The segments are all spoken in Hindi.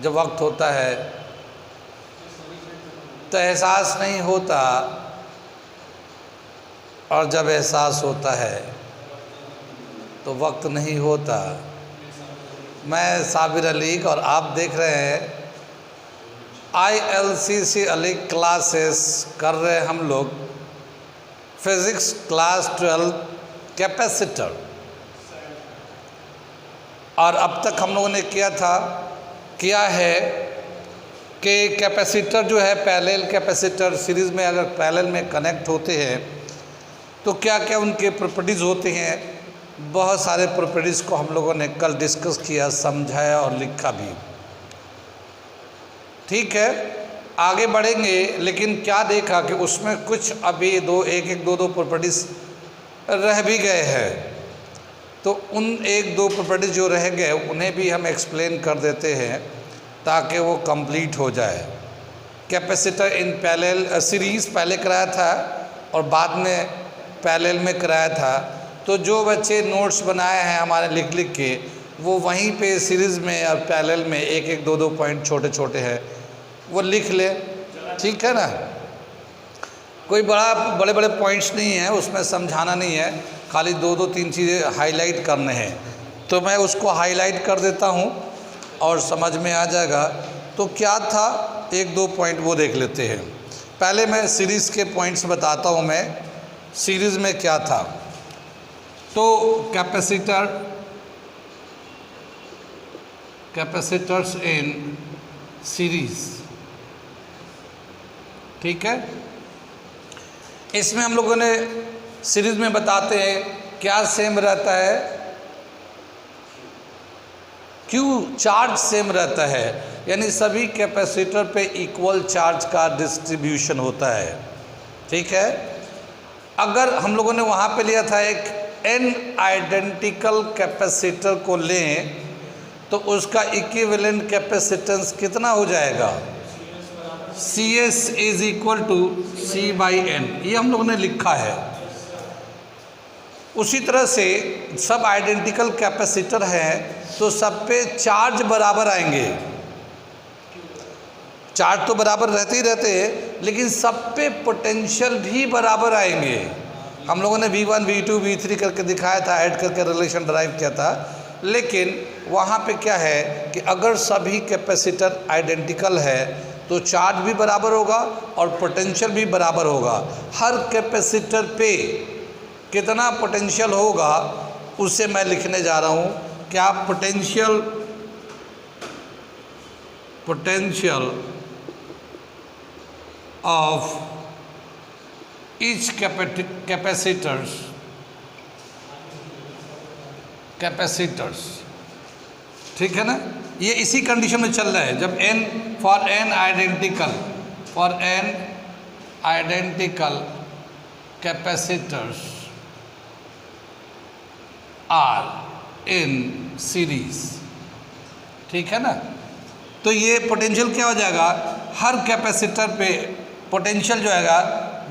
जब वक्त होता है तो एहसास नहीं होता, और जब एहसास होता है तो वक्त नहीं होता। मैं साबिर अली और आप देख रहे हैं ILCC अली क्लासेस कर रहे हैं हम लोग फिज़िक्स क्लास 12 कैपेसिटर। और अब तक हम लोगों ने किया है कि कैपेसिटर जो है पैरेलल कैपेसिटर सीरीज़ में अगर पैरेलल में कनेक्ट होते हैं तो क्या क्या उनके प्रॉपर्टीज़ होते हैं। बहुत सारे प्रॉपर्टीज़ को हम लोगों ने कल डिस्कस किया, समझाया और लिखा भी। ठीक है, आगे बढ़ेंगे, लेकिन क्या देखा कि उसमें कुछ अभी एक दो प्रॉपर्टीज़ रह भी गए हैं। तो उन एक दो प्रॉपर्टीज़ जो रह गए उन्हें भी हम एक्सप्लेन कर देते हैं ताकि वो कंप्लीट हो जाए। कैपेसिटर इन पैरेलल सीरीज़ पहले कराया था और बाद में पैरेलल में कराया था। तो जो बच्चे नोट्स बनाए हैं हमारे लिख के, वो वहीं पे सीरीज़ में और पैरेलल में एक दो पॉइंट छोटे छोटे हैं वो लिख ले। ठीक है ना, कोई बड़े बड़े पॉइंट्स नहीं है उसमें, समझाना नहीं है, खाली दो तीन चीज़ें हाईलाइट करने हैं। तो मैं उसको हाईलाइट कर देता हूँ और समझ में आ जाएगा। तो क्या था, एक दो पॉइंट वो देख लेते हैं। पहले मैं सीरीज़ के पॉइंट्स बताता हूँ। मैं सीरीज़ में क्या था, तो कैपेसिटर्स इन सीरीज़। ठीक है, इसमें हम लोगों ने सीरीज़ में बताते हैं क्या सेम रहता है, क्यों चार्ज सेम रहता है, यानी सभी कैपेसिटर पे इक्वल चार्ज का डिस्ट्रीब्यूशन होता है। ठीक है, अगर हम लोगों ने वहाँ पे लिया था एक n आइडेंटिकल कैपेसिटर को लें तो उसका इक्विवेलेंट कैपेसिटेंस कितना हो जाएगा, CS is equal to C/N। ये हम लोगों ने लिखा है। उसी तरह से सब आइडेंटिकल कैपेसिटर हैं तो सब पे चार्ज बराबर आएंगे। चार्ज तो बराबर रहते ही रहते हैं, लेकिन सब पे पोटेंशियल भी बराबर आएंगे। हम लोगों ने V1 V2 V3 करके दिखाया था, ऐड करके रिलेशन ड्राइव किया था। लेकिन वहाँ पे क्या है कि अगर सभी कैपेसिटर आइडेंटिकल है तो चार्ज भी बराबर होगा और पोटेंशियल भी बराबर होगा। हर कैपेसिटर पे कितना पोटेंशियल होगा उसे मैं लिखने जा रहा हूँ। क्या पोटेंशियल ऑफ ईच कैपेसिटर्स। ठीक है ना, ये इसी कंडीशन में चल रहा है जब for n identical capacitors are in series. ठीक है ना, तो ये पोटेंशियल क्या हो जाएगा, हर कैपेसिटर पे पोटेंशियल जो आएगा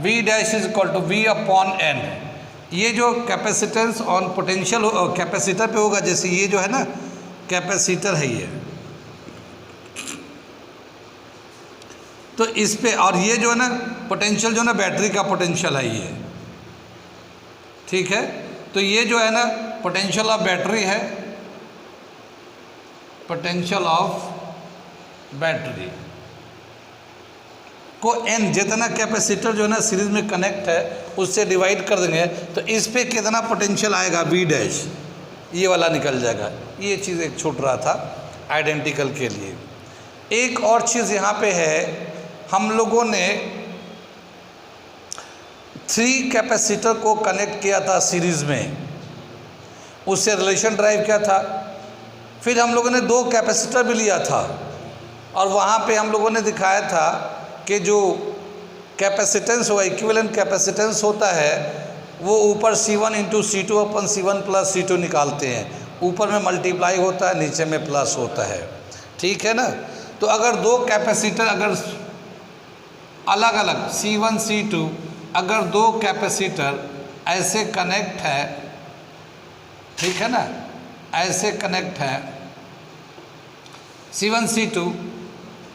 V dash is equal to V/N। ये जो कैपेसिटेंस ऑन पोटेंशियल कैपेसिटर पे होगा, जैसे ये जो है ना कैपेसिटर है ये, तो इस पे, और ये जो है ना पोटेंशियल जो है ना बैटरी का पोटेंशियल है ये। ठीक है, तो ये जो है ना पोटेंशियल ऑफ बैटरी है, पोटेंशियल ऑफ बैटरी को n जितना कैपेसिटर जो है ना सीरीज में कनेक्ट है उससे डिवाइड कर देंगे तो इस पे कितना पोटेंशियल आएगा V डैश, ये वाला निकल जाएगा। ये चीज़ एक छूट रहा था आइडेंटिकल के लिए। एक और चीज़ यहाँ पे है, हम लोगों ने 3 कैपेसिटर को कनेक्ट किया था सीरीज़ में, उससे रिलेशन ड्राइव किया था। फिर हम लोगों ने 2 कैपेसिटर भी लिया था और वहाँ पे हम लोगों ने दिखाया था कि जो कैपेसिटेंस होगा, इक्विवेलेंट कैपेसिटेंस होता है, वो ऊपर C1 into C2/C1 plus C2 निकालते हैं। ऊपर में मल्टीप्लाई होता है, नीचे में प्लस होता है। ठीक है ना, तो अगर 2 कैपेसिटर अगर अलग अलग C1 C2 अगर 2 कैपेसिटर ऐसे कनेक्ट है, ठीक है ना, ऐसे कनेक्ट है C1 C2,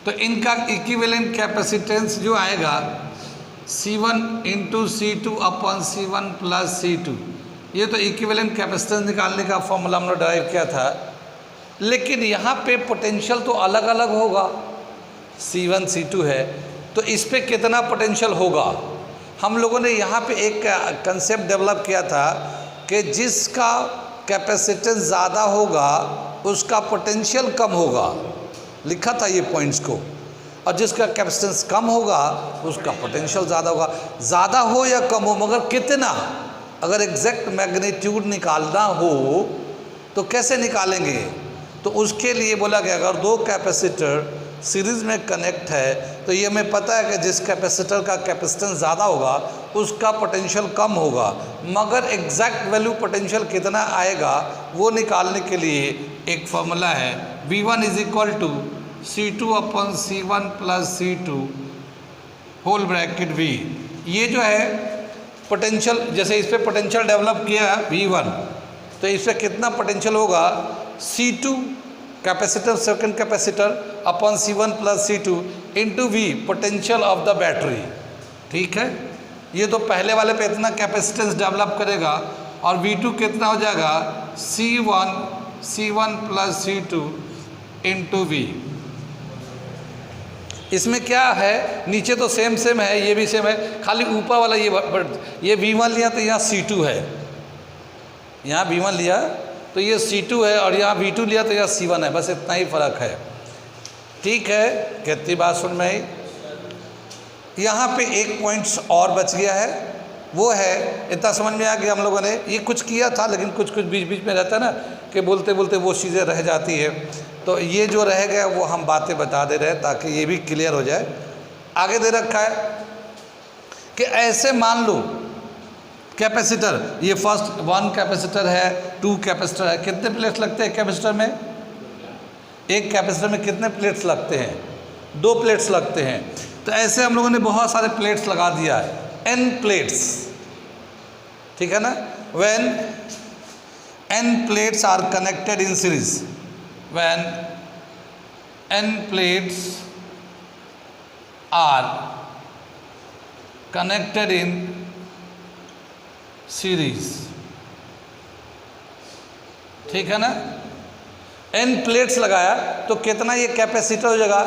तो इनका इक्विवेलेंट कैपेसिटेंस जो आएगा C1 into C2 upon C1 plus C2। ये तो इक्विवेलेंट कैपेसिटेंस निकालने का फॉर्मूला हमने ड्राइव किया था, लेकिन यहाँ पे पोटेंशियल तो अलग अलग होगा। C1 C2 है तो इस पे कितना पोटेंशियल होगा। हम लोगों ने यहाँ पे एक कंसेप्ट डेवलप किया था कि जिसका कैपेसिटेंस ज़्यादा होगा उसका पोटेंशियल कम होगा, लिखा था ये पॉइंट्स को, और जिसका कैपेसिटेंस कम होगा उसका पोटेंशियल ज़्यादा होगा। ज़्यादा हो या कम हो, मगर कितना, अगर एग्जैक्ट मैग्नीट्यूड निकालना हो तो कैसे निकालेंगे। तो उसके लिए बोला गया अगर दो कैपेसिटर सीरीज़ में कनेक्ट है तो ये हमें पता है कि जिस कैपेसिटर का कैपेसिटेंस ज़्यादा होगा उसका पोटेंशियल कम होगा, मगर एग्जैक्ट वैल्यू पोटेंशियल कितना आएगा वो निकालने के लिए एक फॉर्मूला है V1 is equal to C2 upon C1 plus C2 whole bracket V। ये जो है पोटेंशियल, जैसे इस पर पोटेंशियल डेवलप किया V1 तो इस पर कितना पोटेंशियल होगा C2 capacitor, second capacitor upon C1 plus C2 into V potential of the battery. ठीक है, ये तो पहले वाले पे इतना कैपेसिटेंस डेवलप करेगा और V2 कितना हो जाएगा C1 plus C2 into V। इसमें क्या है, नीचे तो सेम है, ये भी सेम है, खाली ऊपर वाला ये V1 लिया तो यहाँ C2 है, यहाँ V1 लिया तो ये C2 है और यहाँ V2 लिया तो यहाँ C1 है, बस इतना ही फ़र्क है। ठीक है, कितनी बात सुन में आई। यहाँ पे एक पॉइंट्स और बच गया है, वो है, इतना समझ में आ गया हम लोगों ने ये कुछ किया था, लेकिन कुछ बीच बीच में रहता है ना कि बोलते बोलते वो चीज़ें रह जाती है, तो ये जो रह गया वो हम बातें बता दे रहे हैं ताकि ये भी क्लियर हो जाए। आगे दे रखा है कि ऐसे मान लो कैपेसिटर, ये फर्स्ट 1 कैपेसिटर है, 2 कैपेसिटर है, कितने प्लेट्स लगते हैं कैपेसिटर में, एक कैपेसिटर में कितने प्लेट्स लगते हैं, 2 प्लेट्स लगते हैं। तो ऐसे हम लोगों ने बहुत सारे प्लेट्स लगा दिया है, n प्लेट्स, ठीक है ना। When n plates are connected in series, when n plates are connected in series, ठीक है ना। n प्लेट्स लगाया तो कितना ये कैपेसिटर हो जाएगा,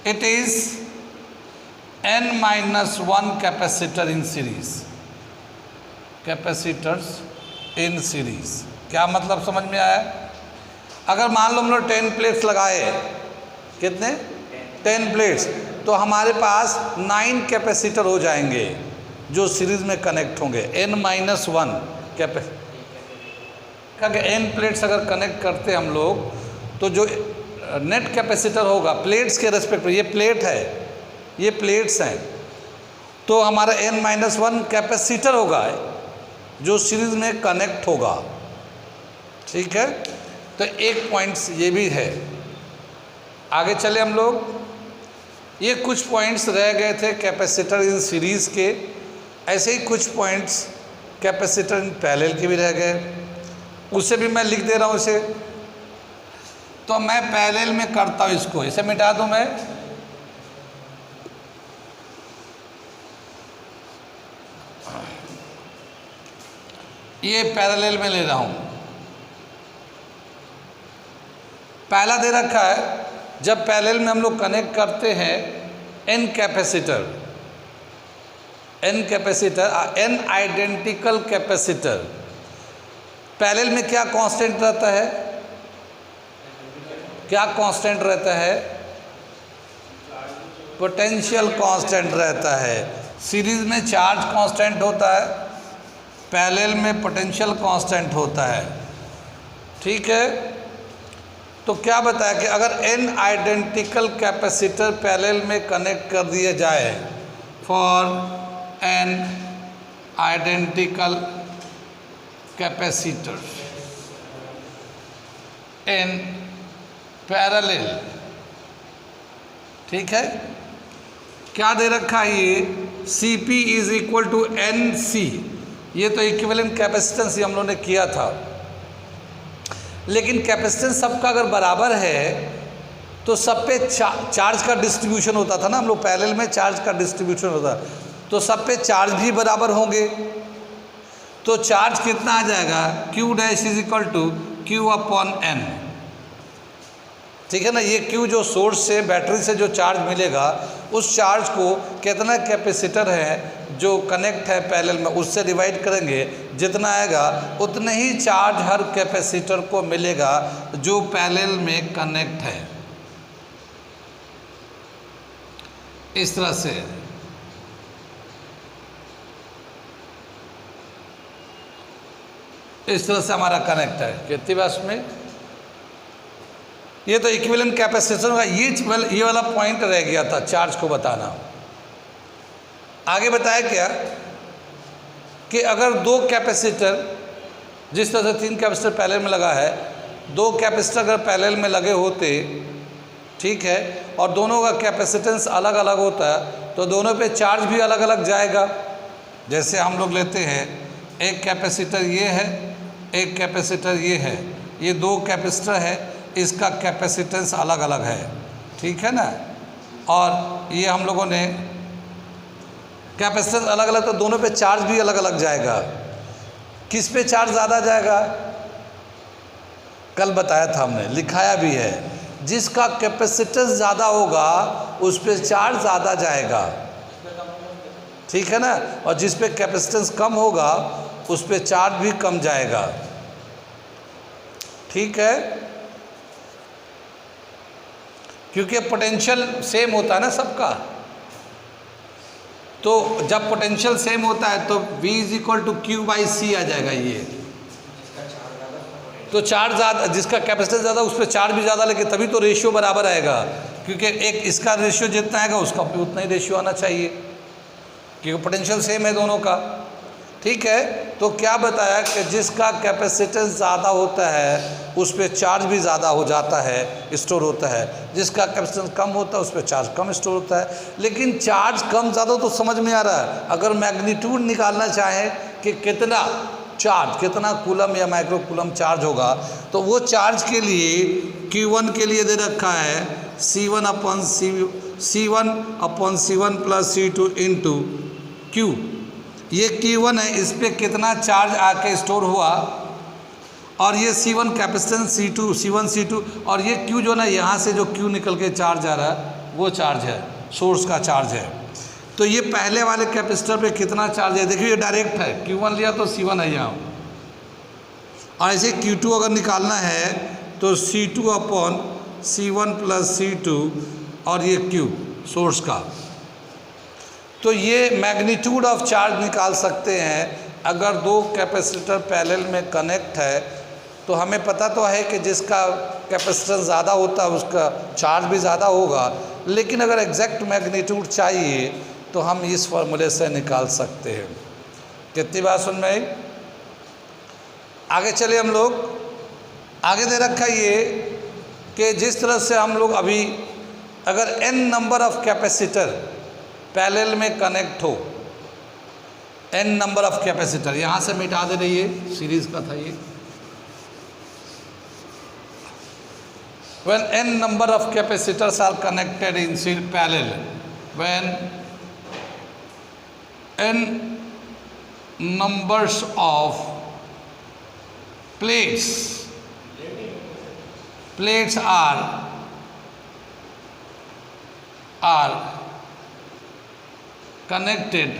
it is n-1 capacitor in series, capacitors in series. क्या मतलब समझ में आया। अगर मान लो हम लोग 10 प्लेट्स लगाए, कितने 10 प्लेट्स, तो हमारे पास 9 कैपेसिटर हो जाएंगे जो सीरीज में कनेक्ट होंगे, n-1 कैपेसिटर। n प्लेट्स अगर कनेक्ट करते हम लोग तो जो नेट कैपेसिटर होगा प्लेट्स के रेस्पेक्ट में, ये प्लेट है, ये प्लेट्स हैं, तो हमारा n-1 कैपेसिटर होगा जो सीरीज में कनेक्ट होगा। ठीक है, तो एक पॉइंट्स ये भी है। आगे चले हम लोग, ये कुछ पॉइंट्स रह गए थे कैपेसिटर इन सीरीज़ के, ऐसे ही कुछ पॉइंट्स कैपेसिटर इन पैरेलल के भी रह गए, उसे भी मैं लिख दे रहा हूँ इसे। तो मैं पैरेलल में करता हूँ इसको, इसे मिटा दूँ मैं, ये पैरेलल में ले रहा हूँ। पहला दे रखा है, जब पैरेलल में हम लोग कनेक्ट करते हैं n capacitor, n identical capacitor, parallel में क्या कांस्टेंट रहता है, क्या कांस्टेंट रहता है, पोटेंशियल कांस्टेंट रहता है। सीरीज में चार्ज कांस्टेंट होता है, पैरेलल में पोटेंशियल कांस्टेंट होता है। ठीक है, तो क्या बताया कि अगर n आइडेंटिकल कैपेसिटर पैरेलल में कनेक्ट कर दिया जाए, for n identical capacitor in parallel, ठीक है, क्या दे रखा है ये Cp is equal to Nc, ये तो इक्विवेलेंट कैपेसिटेंस ही हम लोगों ने किया था। लेकिन कैपेसिटेंस सबका अगर बराबर है तो सब पे चार्ज का डिस्ट्रीब्यूशन होता था ना, हम लोग पैरेलल में चार्ज का डिस्ट्रीब्यूशन होता, तो सब पे चार्ज भी बराबर होंगे। तो चार्ज कितना आ जाएगा, Q dash is equal to Q upon N, ठीक है ना। ये Q जो सोर्स से बैटरी से जो चार्ज मिलेगा, उस चार्ज को कितना कैपेसिटर है जो कनेक्ट है पैरेलल में उससे डिवाइड करेंगे, जितना आएगा उतने ही चार्ज हर कैपेसिटर को मिलेगा जो पैरेलल में कनेक्ट है। इस तरह से हमारा कनेक्ट है। कितनी बात में ये तो इक्विवेलेंट कैपेसिटर का ये वाला पॉइंट रह गया था चार्ज को बताना। आगे बताया क्या कि अगर दो कैपेसिटर, जिस तरह से 3 कैपेसिटर पैरेलल में लगा है, 2 कैपेसिटर अगर पैरेलल में लगे होते, ठीक है, और दोनों का कैपेसिटेंस अलग अलग होता है, तो दोनों पे चार्ज भी अलग अलग जाएगा। जैसे हम लोग लेते हैं, एक कैपेसिटर ये है, एक कैपेसिटर ये है, ये 2 कैपेसिटर है, इसका कैपेसिटेंस अलग अलग है, ठीक है ना। और ये हम लोगों ने कैपेसिटेंस अलग अलग, तो दोनों पे चार्ज भी अलग अलग जाएगा। किस पे चार्ज ज़्यादा जाएगा, कल बताया था हमने, लिखाया भी है, जिसका कैपेसिटेंस ज़्यादा होगा उस पे चार्ज ज़्यादा जाएगा, ठीक है ना। और जिस पे कैपेसिटेंस कम होगा उस पे चार्ज भी कम जाएगा, ठीक है, क्योंकि पोटेंशियल सेम होता है ना सबका। तो जब पोटेंशियल सेम होता है तो V is equal to Q/C आ जाएगा। ये तो चार्ज ज़्यादा, जिसका कैपेसिटेंस ज़्यादा उस पर चार्ज भी ज़्यादा, लेकिन तभी तो रेशियो बराबर आएगा, क्योंकि एक इसका रेशियो जितना आएगा उसका भी उतना ही रेशियो आना चाहिए, क्योंकि पोटेंशियल सेम है दोनों का, ठीक है। तो क्या बताया कि जिसका कैपेसिटेंस ज़्यादा होता है उस पर चार्ज भी ज़्यादा हो जाता है, स्टोर होता है, जिसका कैपेसिटेंस कम होता है उस पर चार्ज कम स्टोर होता है। लेकिन चार्ज कम ज़्यादा तो समझ में आ रहा है, अगर मैग्नीट्यूड निकालना चाहें कि कितना चार्ज, कितना कूलम या माइक्रो कूलम चार्ज होगा, तो वो चार्ज के लिए Q1 के लिए दे रखा है C1 upon C1 plus C2 into Q। ये Q1 है, इस पर कितना चार्ज आके स्टोर हुआ, और ये C1 कैपेसिटेंस C1 C2, और ये Q जो ना यहाँ से जो Q निकल के चार्ज आ रहा है वो चार्ज है, सोर्स का चार्ज है। तो ये पहले वाले कैपेसिटर पे कितना चार्ज है, देखिए ये डायरेक्ट है, Q1 लिया तो C1 है यहाँ, और ऐसे Q2 अगर निकालना है तो C2 upon C1 plus C2 और ये Q सोर्स का। तो ये मैग्नीट्यूड ऑफ चार्ज निकाल सकते हैं। अगर 2 कैपेसिटर पैरेलल में कनेक्ट है तो हमें पता तो है कि जिसका कैपेसिटेंस ज़्यादा होता है उसका चार्ज भी ज़्यादा होगा, लेकिन अगर एग्जैक्ट मैग्नीट्यूड चाहिए तो हम इस फॉर्मूले से निकाल सकते हैं। कितनी बात सुन में आई? आगे चले हम लोग, आगे दे रखा ये कि जिस तरह से हम लोग अभी अगर n number of capacitor parallel में कनेक्ट हो, n नंबर ऑफ कैपेसिटर, यहाँ से मिटा दे रही है, सीरीज का था ये, when n number of capacitors are connected in parallel, when n numbers of plates are connected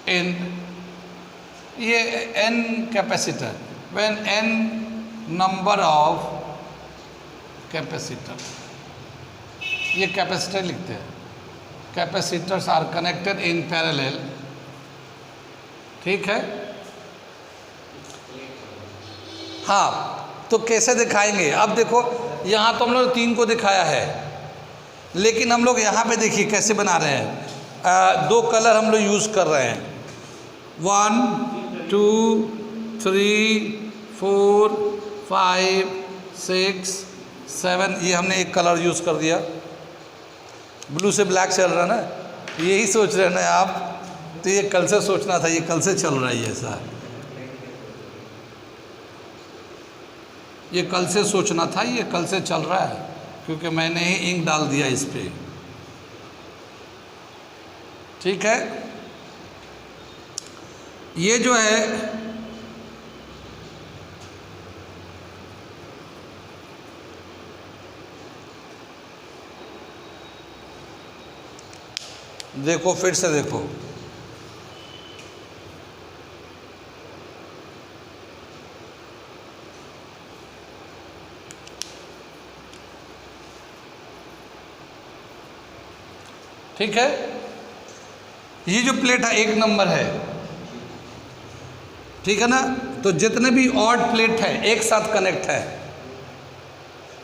in ये n capacitor, when n number of capacitor, ये कैपेसिटर लिखते हैं, capacitors are connected in parallel, ठीक है। हाँ, तो कैसे दिखाएंगे? अब देखो यहाँ तो हम लोग 3 को दिखाया है, लेकिन हम लोग यहाँ पे देखिए कैसे बना रहे हैं। 2 कलर हम लोग यूज़ कर रहे हैं, 1 2 3 4 5 6 7, ये हमने एक कलर यूज़ कर दिया। ब्लू से ब्लैक चल रहा ना, यही सोच रहे हैं ना आप, तो ये कल से सोचना था, ये कल से चल रहा है ऐसा। ये कल से सोचना था, ये कल से चल रहा है क्योंकि मैंने ही इंक डाल दिया इस पे। ठीक है, ये जो है देखो, फिर से देखो, ठीक है। ये जो प्लेट है 1 नंबर है, ठीक है ना। तो जितने भी ऑड प्लेट है एक साथ कनेक्ट है।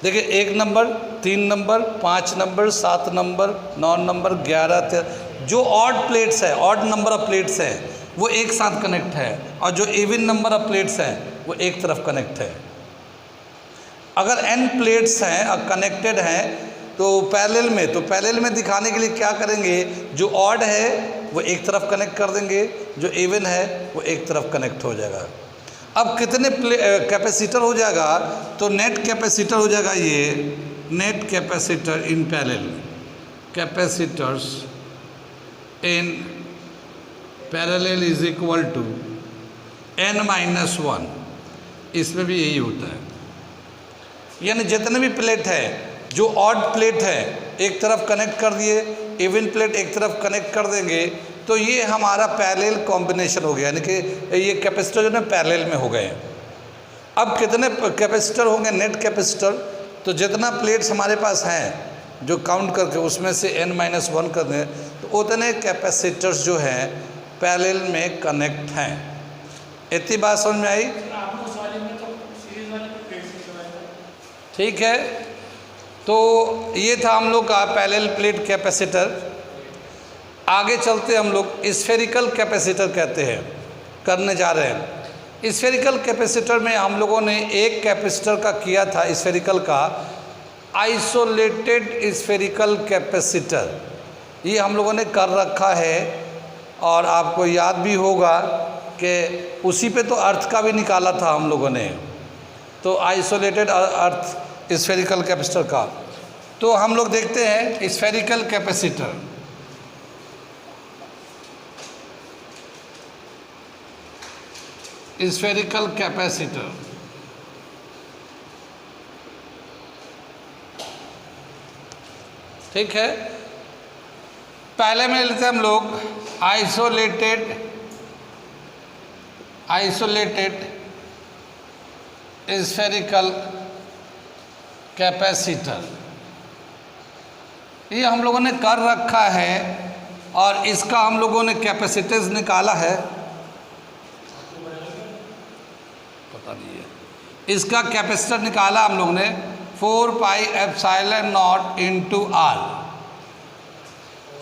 देखिए 1 number, 3 number, 5 number, 7 number, 9 number, 11, 13, जो ऑड प्लेट्स है, ऑड नंबर ऑफ प्लेट्स है वो एक साथ कनेक्ट है, और जो इवन नंबर ऑफ प्लेट्स हैं वो एक तरफ कनेक्ट है। अगर n प्लेट्स हैं और कनेक्टेड हैं तो पैरेलल में दिखाने के लिए क्या करेंगे, जो ऑड है वो एक तरफ कनेक्ट कर देंगे, जो इवन है वो एक तरफ कनेक्ट हो जाएगा। अब कितने कैपेसिटर हो जाएगा, तो नेट कैपेसिटर हो जाएगा ये, net capacitor in parallel, capacitors in parallel is equal to n-1। इसमें भी यही होता है, यानी जितने भी प्लेट है, जो ऑड प्लेट है एक तरफ कनेक्ट कर दिए, इवन प्लेट एक तरफ कनेक्ट कर देंगे, तो ये हमारा पैरेलल कॉम्बिनेशन हो गया, यानी कि ये कैपेसिटर जो है पैरेलल में हो गए हैं। अब कितने कैपेसिटर होंगे, नेट कैपेसिटर, तो जितना प्लेट्स हमारे पास हैं जो काउंट करके उसमें से n-1 कर दें तो उतने कैपेसिटर्स जो हैं पैरेलल में कनेक्ट हैं। इतनी बात समझ में आई? ठीक है, तो ये था हम लोग का पैरेलल प्लेट कैपेसिटर। आगे चलते हम लोग स्फेरिकल कैपेसिटर कहते हैं, करने जा रहे हैं। स्फेरिकल कैपेसिटर में हम लोगों ने एक कैपेसिटर का किया था, स्फेरिकल का, आइसोलेटेड स्फेरिकल कैपेसिटर, ये हम लोगों ने कर रखा है। और आपको याद भी होगा कि उसी पे तो अर्थ का भी निकाला था हम लोगों ने, तो आइसोलेटेड अर्थ स्फेरिकल कैपेसिटर का। तो हम लोग देखते हैं स्फेरिकल कैपेसिटर। स्फेरिकल कैपेसिटर, ठीक है। पहले में लेते हैं हम लोग आइसोलेटेड स्फेरिकल कैपेसिटर, ये हम लोगों ने कर रखा है और इसका हम लोगों ने कैपेसिटेंस निकाला है, पता नहीं है, इसका कैपेसिटर निकाला हम लोगों ने 4πε0 इंटू R।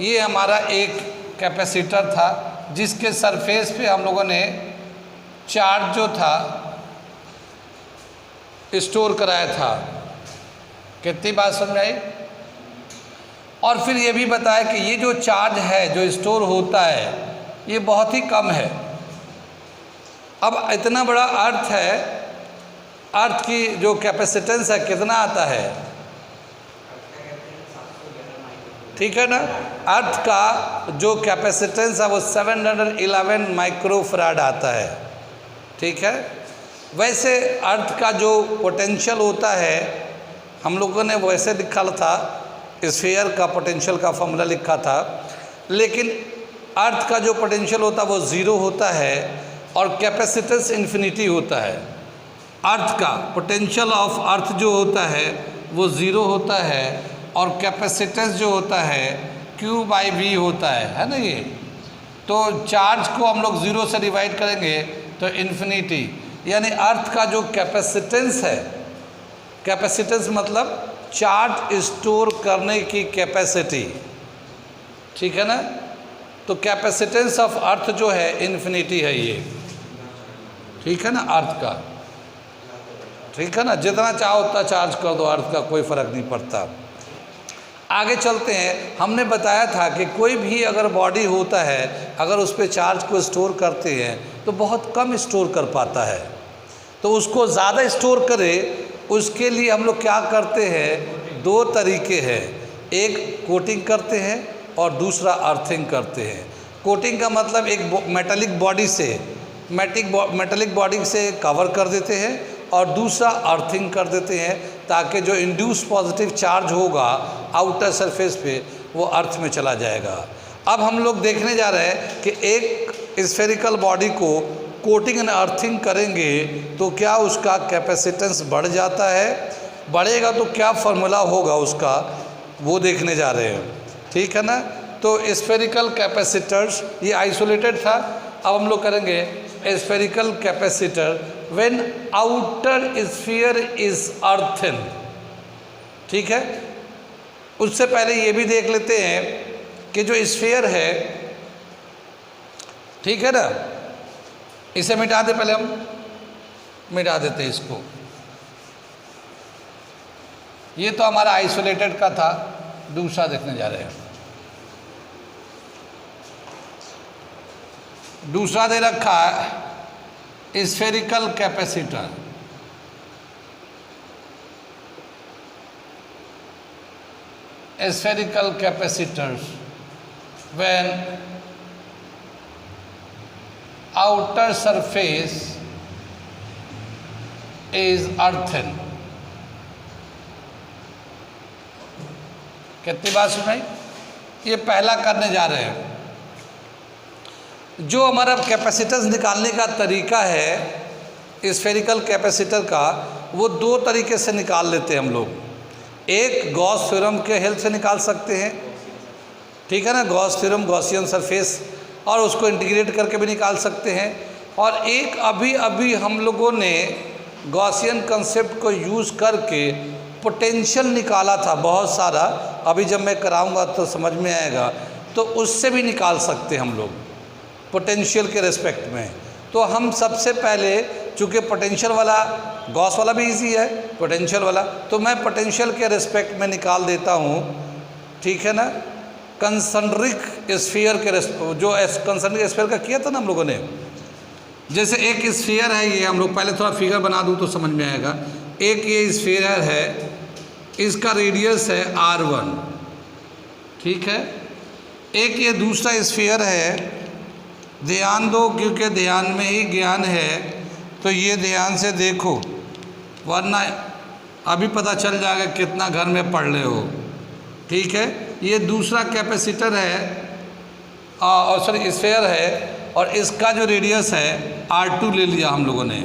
ये हमारा एक कैपेसिटर था जिसके सरफेस पे हम लोगों ने चार्ज जो था स्टोर कराया था। कितनी बात समझ आई? और फिर ये भी बताया कि ये जो चार्ज है जो स्टोर होता है ये बहुत ही कम है। अब इतना बड़ा अर्थ है, अर्थ की जो कैपेसिटेंस है कितना आता है, ठीक है ना। अर्थ का जो कैपेसिटेंस है वो 711 माइक्रोफैराड आता है, ठीक है। वैसे अर्थ का जो पोटेंशियल होता है हम लोगों ने वैसे लिखा था, स्फीयर का पोटेंशियल का फॉर्मूला लिखा था, लेकिन अर्थ का जो पोटेंशियल होता है वो 0 होता है और कैपेसिटेंस इन्फिनिटी होता है। अर्थ का पोटेंशियल ऑफ अर्थ जो होता है वो 0 होता है और कैपेसिटेंस जो होता है Q/V होता है ना। ये तो चार्ज को हम लोग 0 से डिवाइड करेंगे तो इन्फिनिटी, यानी अर्थ का जो कैपेसिटेंस है, कैपेसिटेंस मतलब चार्ज स्टोर करने की कैपेसिटी, ठीक है ना। तो कैपेसिटेंस ऑफ अर्थ जो है इन्फिनिटी है ये, ठीक है ना, अर्थ का, ठीक है ना। जितना चाहो उतना चार्ज कर दो, अर्थ का कोई फ़र्क नहीं पड़ता। आगे चलते हैं। हमने बताया था कि कोई भी अगर बॉडी होता है अगर उस पर चार्ज को स्टोर करते हैं तो बहुत कम स्टोर कर पाता है, तो उसको ज़्यादा स्टोर करे उसके लिए हम लोग क्या करते हैं, दो तरीके हैं, एक कोटिंग करते हैं और दूसरा अर्थिंग करते हैं। कोटिंग का मतलब एक मेटालिक बॉडी से मेटालिक बॉडी से कवर कर देते हैं और दूसरा अर्थिंग कर देते हैं ताकि जो इंड्यूस पॉजिटिव चार्ज होगा आउटर सरफेस पे वो अर्थ में चला जाएगा। अब हम लोग देखने जा रहे हैं कि एक स्फेरिकल बॉडी को कोटिंग एंड अर्थिंग करेंगे तो क्या उसका कैपेसिटेंस बढ़ जाता है, बढ़ेगा तो क्या फार्मूला होगा उसका, वो देखने जा रहे हैं। ठीक है ना। तो स्फेरिकल कैपेसिटर्स ये आइसोलेटेड था, अब हम लोग करेंगे spherical capacitor when outer sphere is earthen. ठीक है। उससे पहले ये भी देख लेते हैं कि जो स्फीयर है, ठीक है ना, इसे मिटा दे, पहले हम मिटा देते हैं इसको। ये तो हमारा आइसोलेटेड का था, दूसरा देखने जा रहे हैं। दूसरा दे रखा है spherical capacitor. Spherical capacitors when outer surface is earthen. कितनी बात सुनाई, ये पहला करने जा रहे हैं। जो हमारा कैपेसिटेंस निकालने का तरीका है स्फेरिकल कैपेसिटर का, वो दो तरीके से निकाल लेते हैं हम लोग। एक गॉस थ्योरम के हेल्प से निकाल सकते हैं, ठीक है ना, गॉस थ्योरम, गॉसियन सरफेस, और उसको इंटीग्रेट करके भी निकाल सकते हैं। और एक अभी अभी हम लोगों ने गॉसियन कंसेप्ट को यूज़ करके पोटेंशियल निकाला था बहुत सारा, अभी जब मैं कराऊंगा तो समझ में आएगा, तो उससे भी निकाल सकते हैं हम लोग पोटेंशियल के रिस्पेक्ट में। तो हम सबसे पहले, चूँकि पोटेंशियल वाला, गॉस वाला भी इजी है, पोटेंशियल वाला, तो मैं पोटेंशियल के रिस्पेक्ट में निकाल देता हूँ। ठीक है ना। कंसंट्रिक स्फीयर के जो कंसंट्रिक स्फीयर का किया था ना हम लोगों ने, जैसे एक स्फीयर है ये, हम लोग पहले थोड़ा फिगर बना दूँ तो समझ में आएगा। एक ये स्फीयर है, इसका रेडियस है r1, ठीक है। एक ये दूसरा स्फीयर है, ध्यान दो क्योंकि ध्यान में ही ज्ञान है, तो ये ध्यान से देखो वरना अभी पता चल जाएगा कितना घर में पढ़ रहे हो। ठीक है। ये दूसरा कैपेसिटर है और सॉरी स्फीयर है, और इसका जो रेडियस है r2 ले लिया हम लोगों ने।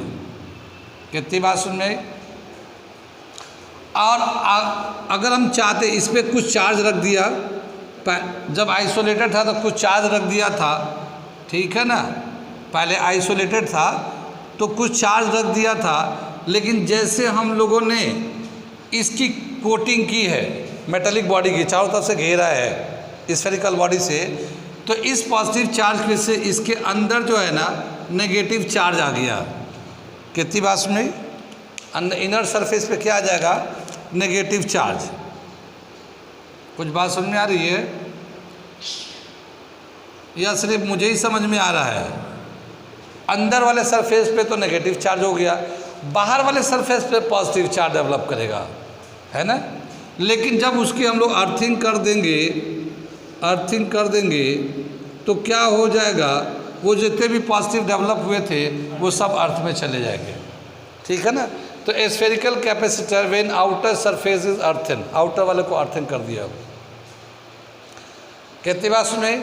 कितनी बात सुन में। और अगर हम चाहते इस पर कुछ चार्ज रख दिया, जब आइसोलेटेड था तो कुछ चार्ज रख दिया था, ठीक है ना, पहले आइसोलेटेड था तो कुछ चार्ज रख दिया था, लेकिन जैसे हम लोगों ने इसकी कोटिंग की है मेटालिक बॉडी की, चारों तरफ से घेरा है स्फेरिकल बॉडी से, तो इस पॉजिटिव चार्ज में से इसके अंदर जो है ना नेगेटिव चार्ज आ गया। कितनी बात सुनी, इनर सरफेस पे क्या आ जाएगा, नेगेटिव चार्ज। कुछ बात समझ में आ रही है या सिर्फ मुझे ही समझ में आ रहा है। अंदर वाले सरफेस पे तो नेगेटिव चार्ज हो गया, बाहर वाले सरफेस पे पॉजिटिव चार्ज डेवलप करेगा, है ना। लेकिन जब उसकी हम लोग अर्थिंग कर देंगे तो क्या हो जाएगा, वो जितने भी पॉजिटिव डेवलप हुए थे वो सब अर्थ में चले जाएंगे। ठीक है ना। तो spherical capacitor when outer surface is earthen, outer वाले को अर्थिंग कर दिया। कितनी बात सुने।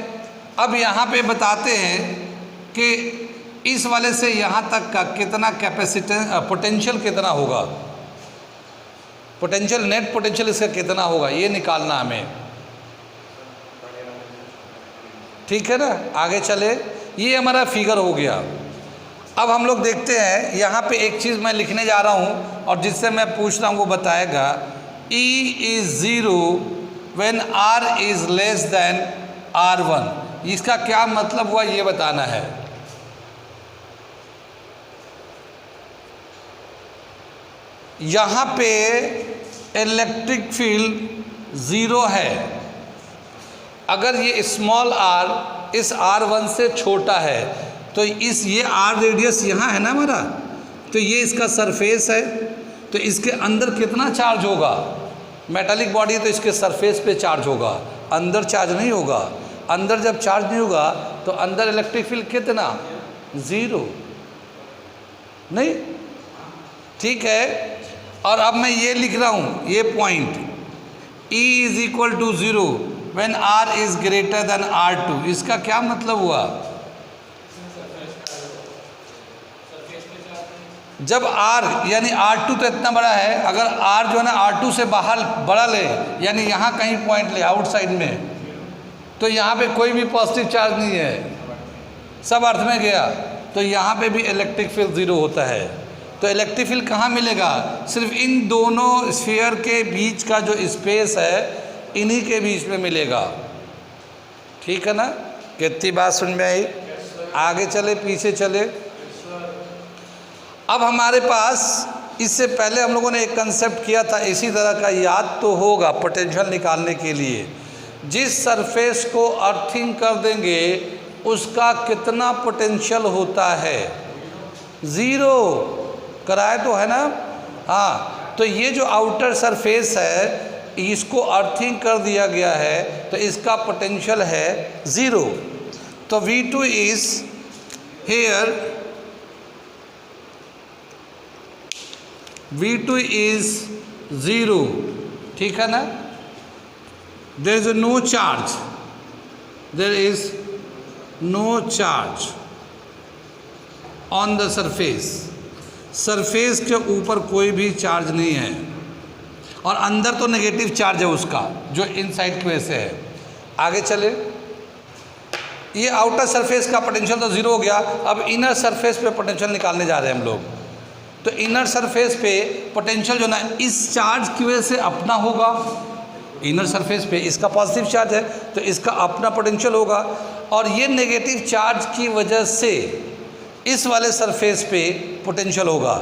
अब यहाँ पे बताते हैं कि इस वाले से यहाँ तक का कितना पोटेंशियल कितना होगा, पोटेंशियल, नेट पोटेंशियल इसका कितना होगा, ये निकालना हमें। ठीक है ना। आगे चले, ये हमारा फिगर हो गया। अब हम लोग देखते हैं, यहाँ पे एक चीज़ मैं लिखने जा रहा हूँ और जिससे मैं पूछ रहा हूँ वो बताएगा। E is 0 when R is less than R1, इसका क्या मतलब हुआ ये बताना है। यहाँ पे इलेक्ट्रिक फील्ड 0 है, अगर ये स्मॉल r इस R1 से छोटा है तो ये R रेडियस यहाँ है ना हमारा, तो ये इसका सरफेस है, तो इसके अंदर कितना चार्ज होगा? मेटालिक बॉडी है तो इसके सरफेस पे चार्ज होगा, अंदर चार्ज नहीं होगा। अंदर जब चार्ज नहीं होगा तो अंदर इलेक्ट्रिक फील्ड कितना? ज़ीरो, नहीं? ठीक है। और अब मैं ये लिख रहा हूँ, ये point E is equal to 0 when R is greater than R2। इसका क्या मतलब हुआ? जब R यानी R2 तो इतना बड़ा है, अगर R जो है ना R2 से बाहर बड़ा ले, यानी यहाँ कहीं पॉइंट ले आउटसाइड में, तो यहाँ पे कोई भी पॉजिटिव चार्ज नहीं है, सब अर्थ में गया, तो यहाँ पे भी इलेक्ट्रिक फील्ड ज़ीरो होता है। तो इलेक्ट्रिक फील्ड कहाँ मिलेगा? सिर्फ इन दोनों स्फीयर के बीच का जो स्पेस है, इन्हीं के बीच में मिलेगा। ठीक है ना? कितनी बात सुन में आई? आगे चले पीछे चले। अब हमारे पास इससे पहले हम लोगों ने एक कंसेप्ट किया था इसी तरह का, याद तो होगा, पोटेंशियल निकालने के लिए जिस सरफेस को अर्थिंग कर देंगे उसका कितना पोटेंशियल होता है? ज़ीरो। कराए तो है ना? हाँ। तो ये जो आउटर सरफेस है इसको अर्थिंग कर दिया गया है तो इसका पोटेंशियल है ज़ीरो। तो V2 is here, V2 is zero. ठीक है ना? There is no charge, there is no charge on the surface. Surface के ऊपर कोई भी चार्ज नहीं है और अंदर तो नेगेटिव चार्ज है उसका जो इनसाइड की वजह से है। आगे चले। ये आउटर सरफेस का पोटेंशियल तो ज़ीरो हो गया। अब इनर सरफेस पे पोटेंशियल निकालने जा रहे हैं हम लोग। तो इनर सरफेस पे पोटेंशियल जो ना इस चार्ज की वजह से अपना होगा। इनर सरफेस पे इसका पॉजिटिव चार्ज है तो इसका अपना पोटेंशियल होगा, और ये नेगेटिव चार्ज की वजह से इस वाले सरफेस पे पोटेंशियल होगा।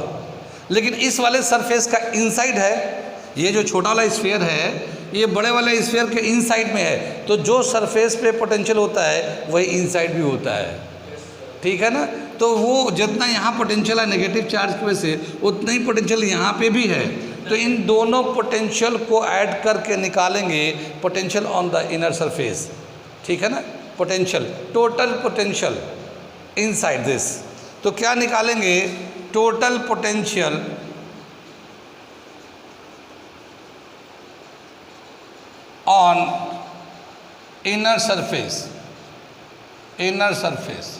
लेकिन इस वाले सरफेस का इनसाइड है, ये जो छोटा वाला स्फीयर है ये बड़े वाले स्फीयर के इनसाइड में है, तो जो सरफेस पे पोटेंशियल होता है वही इनसाइड भी होता है। ठीक है ना? तो वो जितना यहाँ पोटेंशियल है नेगेटिव चार्ज की वजह से उतना ही पोटेंशियल यहाँ पे भी है। तो इन दोनों पोटेंशियल को ऐड करके निकालेंगे potential on the inner surface. ठीक है ना? Potential, total potential inside this. तो क्या निकालेंगे? Total potential on inner surface, inner surface.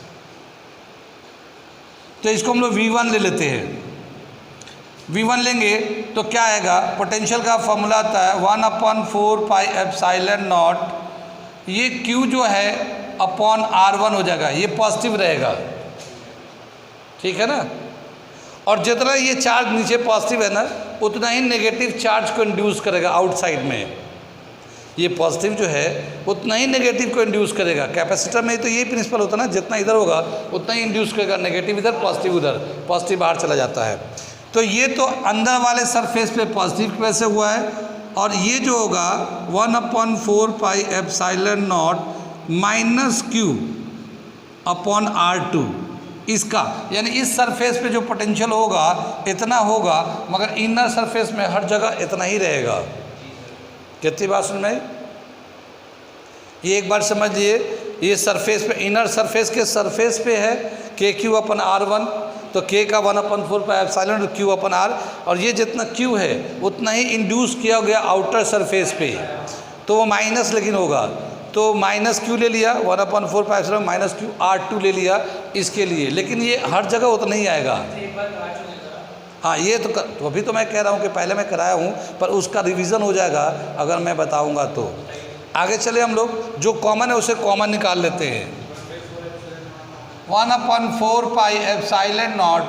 तो इसको हम लोग V1 ले लेते हैं। V1 लेंगे तो क्या आएगा? पोटेंशियल का फॉर्मूला आता है 1/4 पाई एप्सिलॉन नॉट। ये Q जो है अपॉन R1 हो जाएगा, ये पॉजिटिव रहेगा। ठीक है ना? और जितना ये चार्ज नीचे पॉजिटिव है ना उतना ही नेगेटिव चार्ज को इंड्यूस करेगा आउटसाइड में। ये पॉजिटिव जो है उतना ही नेगेटिव को इंड्यूस करेगा। कैपेसिटर में तो यही प्रिंसिपल होता है ना, जितना इधर होगा उतना ही इंड्यूस करेगा, नेगेटिव इधर पॉजिटिव उधर, पॉजिटिव बाहर चला जाता है। तो ये तो अंदर वाले सरफेस पे पॉजिटिव की वजह से हुआ है, और ये जो होगा 1/4 पाई epsilon not minus Q upon R2 इसका, यानी इस सरफेस पे जो पोटेंशियल होगा इतना होगा, मगर इनर सरफेस में हर जगह इतना ही रहेगा। कितनी बात सुन में? ये एक बार समझिए, ये सरफेस पे, इनर सरफेस के सरफेस पे है KQ अपन R1, तो K का 1/4 पाई एप्सिलॉन Q अपन R, और ये जितना Q है उतना ही इंड्यूस किया गया आउटर सरफेस पे, तो वो माइनस लेकिन होगा, तो माइनस Q ले लिया, 1/4 pi epsilon minus Q R2 ले लिया इसके लिए, लेकिन ये हर जगह उतना ही आएगा। हाँ, ये तो अभी तो मैं कह रहा हूँ कि पहले मैं कराया हूँ, पर उसका रिवीजन हो जाएगा अगर मैं बताऊँगा तो। आगे चले हम लोग, जो कॉमन है उसे कॉमन निकाल लेते हैं। 1/4 पाई एप्सिलॉन नॉट,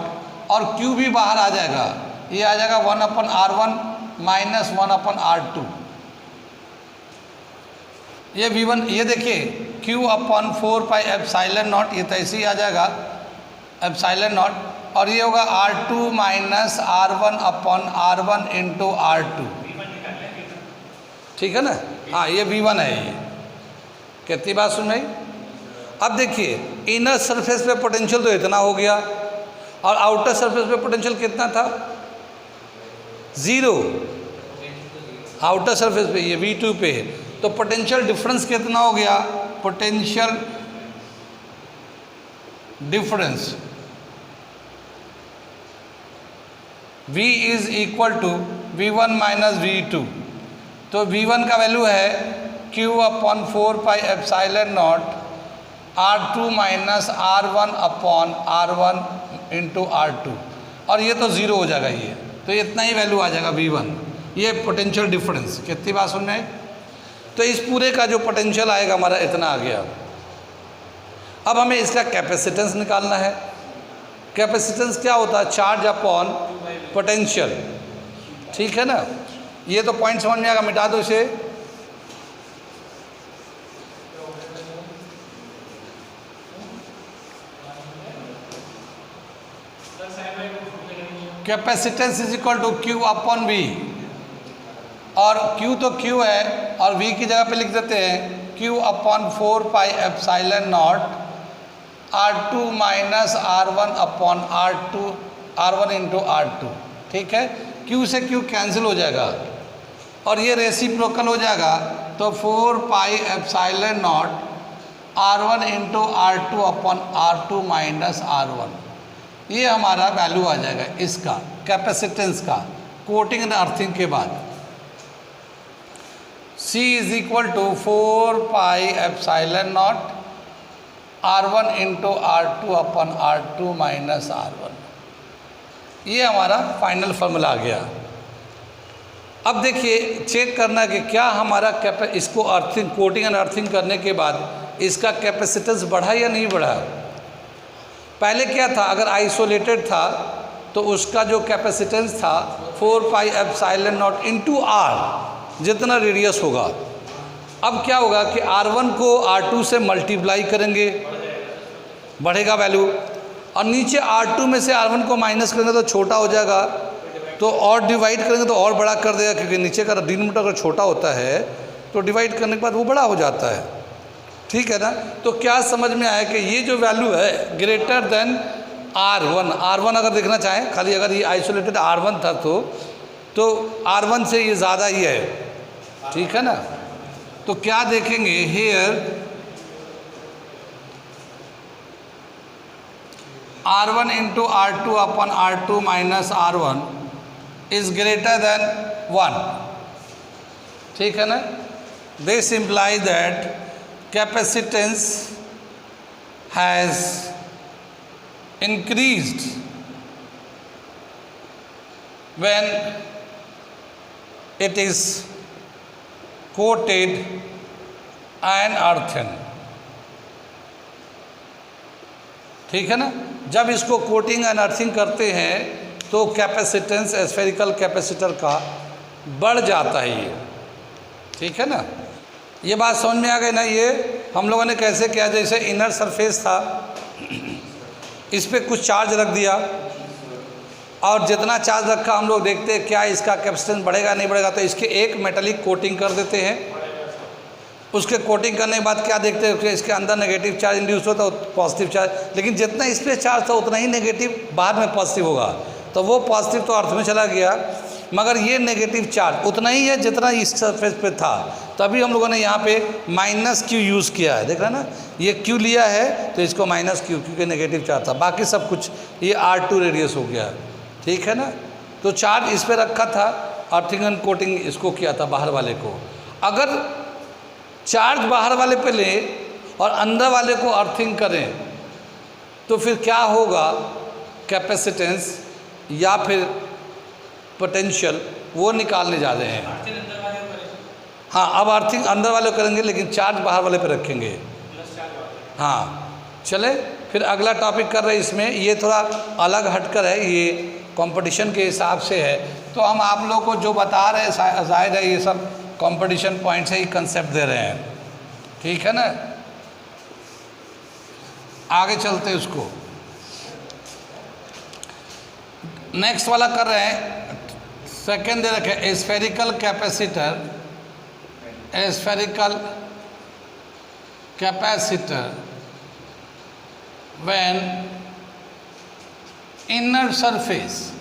और Q भी बाहर आ जाएगा, ये आ जाएगा 1/R1 माइनस 1/R2। ये V1, ये देखिए Q/4 पाई एप्सिलॉन नॉट, ये तो ऐसे ही आ जाएगा एप्सिलॉन नॉट, और ये होगा R2 minus R1/R1 into R2। ठीक है ना? हाँ, ये V1 है। ये कितनी बात सुन रही? अब देखिए, इनर सरफेस पे पोटेंशियल तो इतना हो गया, और आउटर सरफेस पे पोटेंशियल कितना था? ज़ीरो, आउटर सरफेस पे, ये V2 पे है। तो पोटेंशियल डिफरेंस कितना हो गया? Potential difference V is equal to V1 minus V2। तो V1 का वैल्यू है Q upon 4πε0 R2 minus R1 upon R1 into R2, और ये तो ज़ीरो हो जाएगा, ये तो इतना ही वैल्यू आ जाएगा V1। ये पोटेंशियल डिफरेंस, कितनी बात सुन में? तो इस पूरे का जो पोटेंशियल आएगा हमारा इतना आ गया। अब हमें इसका कैपेसिटेंस निकालना है। कैपेसिटेंस क्या होता है? चार्ज अपॉन पोटेंशियल, ठीक है ना। ये तो पॉइंट समझ में आएगा, मिटा दो इसे। Capacitance is equal to Q upon V, और Q तो Q है और V की जगह पे लिख देते हैं Q upon 4πε0 R2 minus R1 upon R1 into R2, ठीक है। Q से Q कैंसिल हो जाएगा और ये रेसिप्रोकल हो जाएगा, तो 4πε0 R1 into R2 upon R2 minus R1, ये हमारा वैल्यू आ जाएगा इसका कैपेसिटेंस का, कोटिंग एंड अर्थिंग के बाद। C is equal to 4πε0 R1 into R2 upon R2 minus R1, ये हमारा फाइनल फॉर्मूला आ गया। अब देखिए, चेक करना कि क्या हमारा इसको अर्थिंग, कोटिंग एंड अर्थिंग करने के बाद इसका कैपेसिटेंस बढ़ा या नहीं बढ़ा। पहले क्या था, अगर आइसोलेटेड था तो उसका जो कैपेसिटेंस था 4πε0 इंटू R, जितना रेडियस होगा। अब क्या होगा कि R1 को R2 से मल्टीप्लाई करेंगे, बढ़ेगा वैल्यू, और नीचे R2 में से R1 को माइनस करेंगे तो छोटा हो जाएगा, तो और डिवाइड करेंगे तो और बड़ा कर देगा, क्योंकि नीचे का डिनोमिनेटर अगर छोटा होता है तो डिवाइड करने के बाद वो बड़ा हो जाता है, ठीक है ना। तो क्या समझ में आया कि ये जो वैल्यू है ग्रेटर देन R1 अगर देखना चाहें, खाली अगर ये आइसोलेटेड R1 था तो R1 से ये ज़्यादा ही है, ठीक है ना। तो क्या देखेंगे here R1 into R2 upon R2 minus R1 is greater than 1, ठीक है ना। This imply that capacitance has increased when it is coated and earthen, ठीक है ना। जब इसको कोटिंग एंड अर्थिंग करते हैं तो कैपेसिटेंस स्फेरिकल कैपेसिटर का बढ़ जाता है ये, ठीक है ना। ये बात समझ में आ गई ना। ये हम लोगों ने कैसे किया, जैसे इनर सरफेस था, इस पर कुछ चार्ज रख दिया और जितना चार्ज रखा हम लोग देखते हैं क्या इसका कैपेसिटेंस बढ़ेगा नहीं बढ़ेगा, तो इसके एक मेटालिक कोटिंग कर देते हैं। उसके कोटिंग करने के बाद क्या देखते हैं कि इसके अंदर नेगेटिव चार्ज इंड्यूस होता है, पॉजिटिव चार्ज, लेकिन जितना इस पर चार्ज था उतना ही नेगेटिव बाहर में पॉजिटिव होगा, तो वो पॉजिटिव तो अर्थ में चला गया, मगर ये नेगेटिव चार्ज उतना ही है जितना इस सरफेस पे था। तभी हम लोगों ने यहाँ पे -Q यूज़ किया है, देख रहे हैं ना, ये Q लिया है तो इसको -Q, क्योंकि नेगेटिव चार्ज था, बाकी सब कुछ ये R2 रेडियस हो गया, ठीक है ना। तो चार्ज इस पर रखा था, अर्थिंग एंड कोटिंग इसको किया था बाहर वाले को। अगर चार्ज बाहर वाले पे ले और अंदर वाले को अर्थिंग करें तो फिर क्या होगा, कैपेसिटेंस या फिर पोटेंशियल वो निकालने जा रहे हैं। हाँ, अब अर्थिंग अंदर वाले करेंगे लेकिन चार्ज बाहर वाले पे रखेंगे। हाँ, चले फिर अगला टॉपिक कर रहे हैं। इसमें ये थोड़ा अलग हटकर है, ये कंपटीशन के हिसाब से है, तो हम आप लोग को जो बता रहे हैं जाहिर है ये सब कंपटीशन पॉइंट से ही कंसेप्ट दे रहे हैं, ठीक है ना। आगे चलते उसको, नेक्स्ट वाला कर रहे हैं। सेकेंड दे रखे spherical capacitor, spherical capacitor when inner surface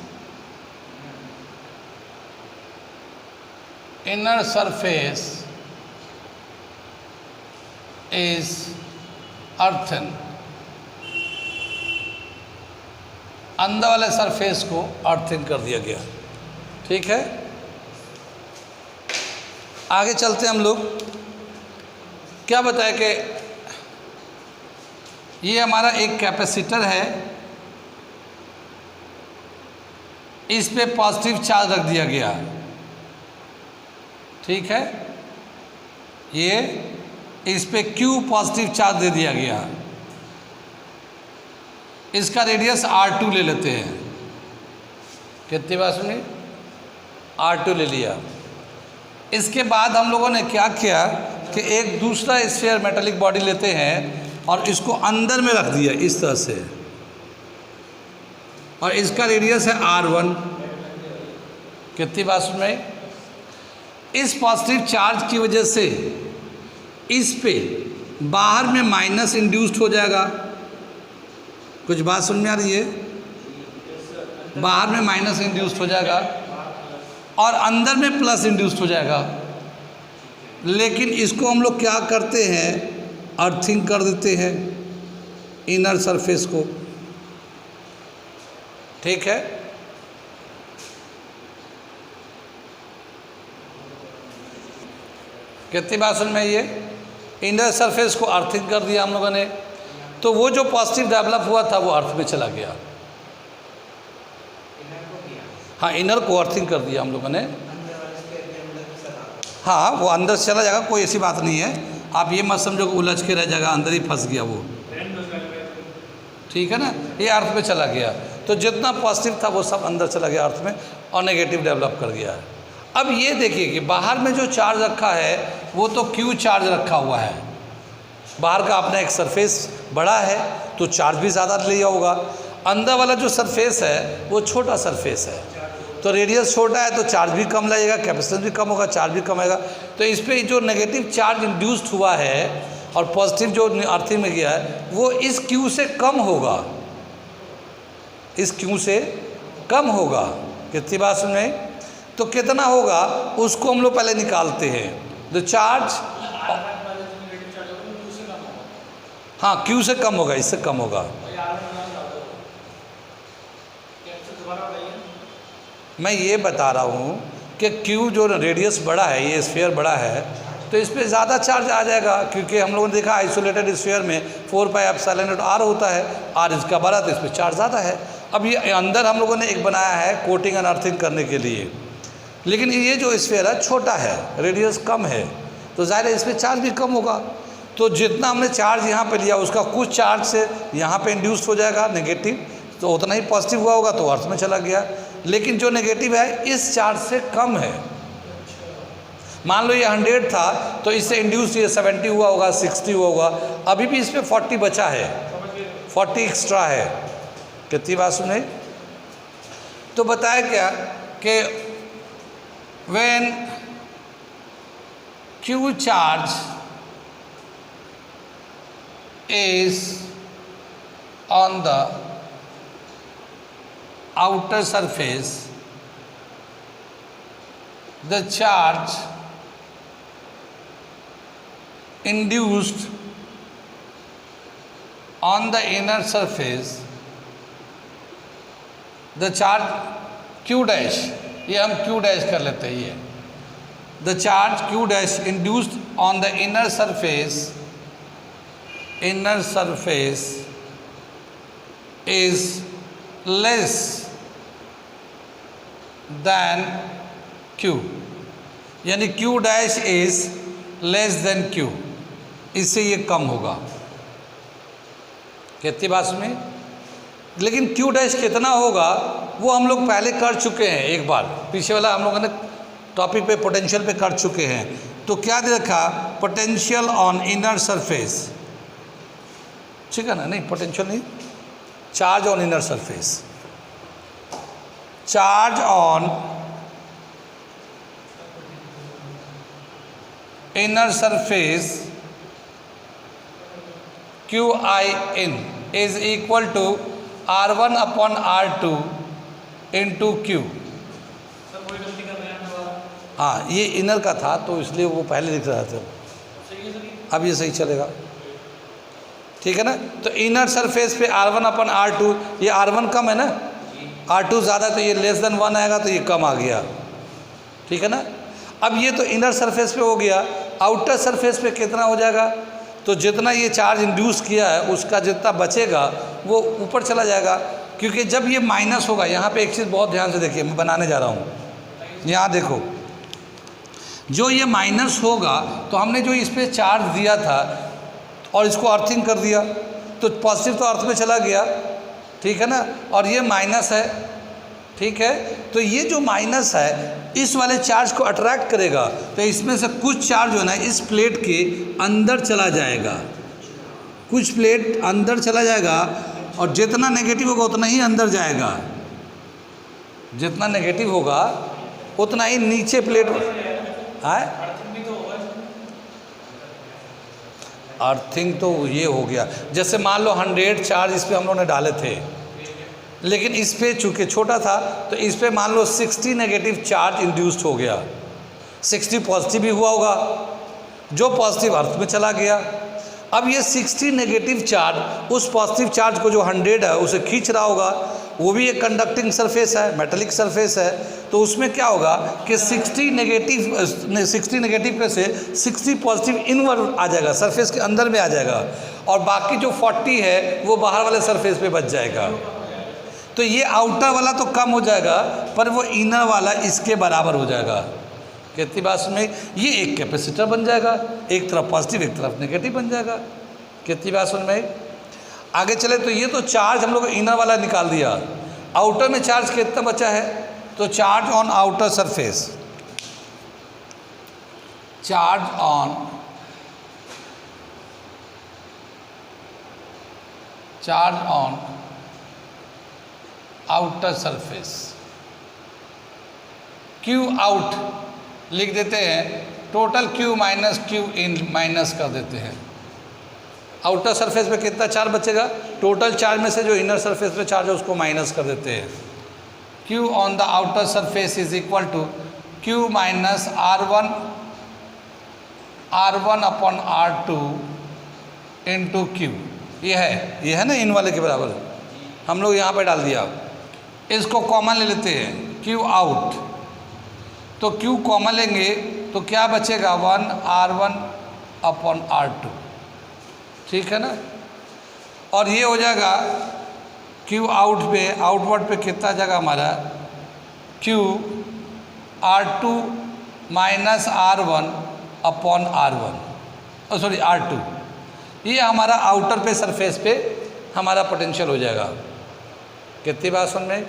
inner surface is earthen, अंदर वाले सरफेस को अर्थिंग कर दिया गया। ठीक है, आगे चलते हैं हम लोग। क्या बताया कि ये हमारा एक कैपेसिटर है, इस पे पॉजिटिव चार्ज रख दिया गया। ठीक है, ये इस पे Q पॉजिटिव चार्ज दे दिया गया। इसका रेडियस R2 ले लेते हैं। कितनी बात सुनी? R2 ले लिया। इसके बाद हम लोगों ने क्या किया कि एक दूसरा स्फीयर मेटालिक बॉडी लेते हैं और इसको अंदर में रख दिया इस तरह से, और इसका रेडियस है R1। कितनी बात सुन में? इस पॉजिटिव चार्ज की वजह से इस पे बाहर में माइनस इंड्यूस्ड हो जाएगा। कुछ बात सुन में आ रही है? बाहर में माइनस इंड्यूस्ड हो जाएगा और अंदर में प्लस इंड्यूस्ड हो जाएगा। लेकिन इसको हम लोग क्या करते हैं, अर्थिंग कर देते हैं इनर सरफेस को। ठीक है, कितनी बात सुन में? ये इनर सरफेस को अर्थिंग कर दिया हम लोगों ने, तो वो जो पॉजिटिव डेवलप हुआ था वो अर्थ में चला गया। हाँ, इनर को अर्थिंग कर दिया हम लोगों ने। हाँ, वो अंदर से चला जाएगा, कोई ऐसी बात नहीं है। आप ये मत समझो कि उलझ के रह जाएगा, अंदर ही फंस गया वो। ठीक है ना, ये अर्थ में चला गया, तो जितना पॉजिटिव था वो सब अंदर चला गया अर्थ में, और नेगेटिव डेवलप कर गया है। अब ये देखिए कि बाहर में जो चार्ज रखा है वो तो Q चार्ज रखा हुआ है। बाहर का अपना एक सरफेस बड़ा है तो चार्ज भी ज़्यादा लिया होगा। अंदर वाला जो सरफेस है वो छोटा सरफेस है, तो रेडियस छोटा है तो चार्ज भी कम लगेगा, कैपेसिटेंस भी कम होगा, चार्ज भी कम आएगा। तो इस पर जो नेगेटिव चार्ज इंड्यूस्ड हुआ है और पॉजिटिव जो अर्थिंग में गया है वो इस Q से कम होगा, इस Q से कम होगा। कितनी बात सुन रहे? तो कितना होगा उसको हम लोग पहले निकालते हैं। द चार्ज, हाँ, Q से कम होगा, इससे कम होगा। मैं ये बता रहा हूँ कि Q जो रेडियस बड़ा है, ये स्फीयर बड़ा है, तो इस पर ज़्यादा चार्ज आ जाएगा, क्योंकि हम लोगों ने देखा आइसोलेटेड स्फीयर में 4πε0r होता है, r इसका बड़ा, तो इस पर चार्ज ज़्यादा है। अब ये अंदर हम लोगों ने एक बनाया है कोटिंग एंड अर्थिंग करने के लिए, लेकिन ये जो स्फीयर है छोटा है, रेडियस कम है, तो ज़ाहिर है इस पर चार्ज भी कम होगा। तो जितना हमने चार्ज यहाँ पे लिया उसका कुछ चार्ज से यहाँ पे इंड्यूस्ड हो जाएगा नेगेटिव, तो उतना ही पॉजिटिव हुआ होगा तो अर्थ में चला गया। लेकिन जो नेगेटिव है इस चार्ज से कम है। मान लो ये 100 था तो इससे इंड्यूस ये 70 हुआ होगा, 60 हुआ होगा, अभी भी इस पर 40 बचा है, 40 एक्स्ट्रा है। कितनी बात सुने? तो बताया क्या कि when Q charge is on the outer surface, the charge induced on the inner surface, the charge Q dash, ये हम Q dash कर लेते हैं, ये the charge Q dash induced on the inner surface is less than Q, यानी Q dash is less than Q, इससे ये कम होगा। कितनी बात में? लेकिन Q dash कितना होगा वो हम लोग पहले कर चुके हैं, एक बार पीछे वाला हम लोगों ने टॉपिक पे पोटेंशियल पे कर चुके हैं। तो क्या दे रखा? पोटेंशियल ऑन इनर सरफेस, ठीक है ना? नहीं, पोटेंशियल नहीं, charge on inner surface, charge on inner surface QIN is equal to R1 upon R2 into Q। हाँ ये इनर का था तो इसलिए वो पहले लिख रहा था, अब ये सही चलेगा। ठीक है ना। तो इनर सरफेस पे R1/R2, ये R1 कम है ना, R2 ज़्यादा, तो ये <1 आएगा, तो ये कम आ गया। ठीक है ना। अब ये तो इनर सरफेस पे हो गया, आउटर सरफेस पे कितना हो जाएगा, तो जितना ये चार्ज इंड्यूस किया है उसका जितना बचेगा वो ऊपर चला जाएगा, क्योंकि जब ये माइनस होगा, यहाँ पे एक चीज़ बहुत ध्यान से देखिए, मैं बनाने जा रहा हूँ, यहाँ देखो, जो ये माइनस होगा तो हमने जो इस पर चार्ज दिया था और इसको अर्थिंग कर दिया, तो पॉजिटिव तो अर्थ में चला गया, ठीक है ना, और ये माइनस है, ठीक है। तो ये जो माइनस है इस वाले चार्ज को अट्रैक्ट करेगा, तो इसमें से कुछ चार्ज जो है ना इस प्लेट के अंदर चला जाएगा, कुछ प्लेट अंदर चला जाएगा, और जितना नेगेटिव होगा उतना ही अंदर जाएगा, जितना नेगेटिव होगा उतना ही नीचे प्लेट है। अर्थिंग तो ये हो गया, जैसे मान लो 100 चार्ज इस पर हम लोगों ने डाले थे, लेकिन इस पे चूँकि छोटा था तो इस पे मान लो 60 नेगेटिव चार्ज इंड्यूस्ड हो गया, 60 पॉजिटिव भी हुआ होगा, जो पॉजिटिव अर्थ में चला गया। अब ये 60 नेगेटिव चार्ज उस पॉजिटिव चार्ज को जो 100 है उसे खींच रहा होगा, वो भी एक कंडक्टिंग सरफेस है, मेटेलिक सरफेस है, तो उसमें क्या होगा कि 60 नेगेटिव पे से 60 पॉजिटिव इनवर्ड आ जाएगा, सरफेस के अंदर में आ जाएगा, और बाकी जो 40 है वो बाहर वाले सरफेस पे बच जाएगा। तो ये आउटर वाला तो कम हो जाएगा, पर वो इनर वाला इसके बराबर हो जाएगा। कितनी बात में ये एक कैपेसिटर बन जाएगा, एक तरफ पॉजिटिव एक तरफ नेगेटिव बन जाएगा। कितनी बात सुन में आगे चले, तो ये तो चार्ज हम लोग इनर वाला निकाल दिया, आउटर में चार्ज कितना बचा है, तो charge on outer surface, charge on outer surface, Q out लिख देते हैं, total Q minus Q in minus कर देते हैं। आउटर सरफेस पे कितना चार्ज बचेगा, टोटल चार्ज में से जो इनर सरफेस पे चार्ज है उसको माइनस कर देते हैं। Q on the outer surface is equal to Q minus R1/R2 into Q, ये है ना इन वाले के बराबर, हम लोग यहाँ पे डाल दिया, इसको कॉमन ले लेते हैं, क्यू आउट, तो क्यू कॉमन लेंगे तो क्या बचेगा 1R1/R2, ठीक है ना। और ये हो जाएगा क्यू आउट पे, आउटवर्ड पे कितना जाएगा हमारा, Q R2 minus R1/R1, sorry R2, ये हमारा आउटर पे सरफेस पे हमारा पोटेंशियल हो जाएगा। कितनी बात समझ में,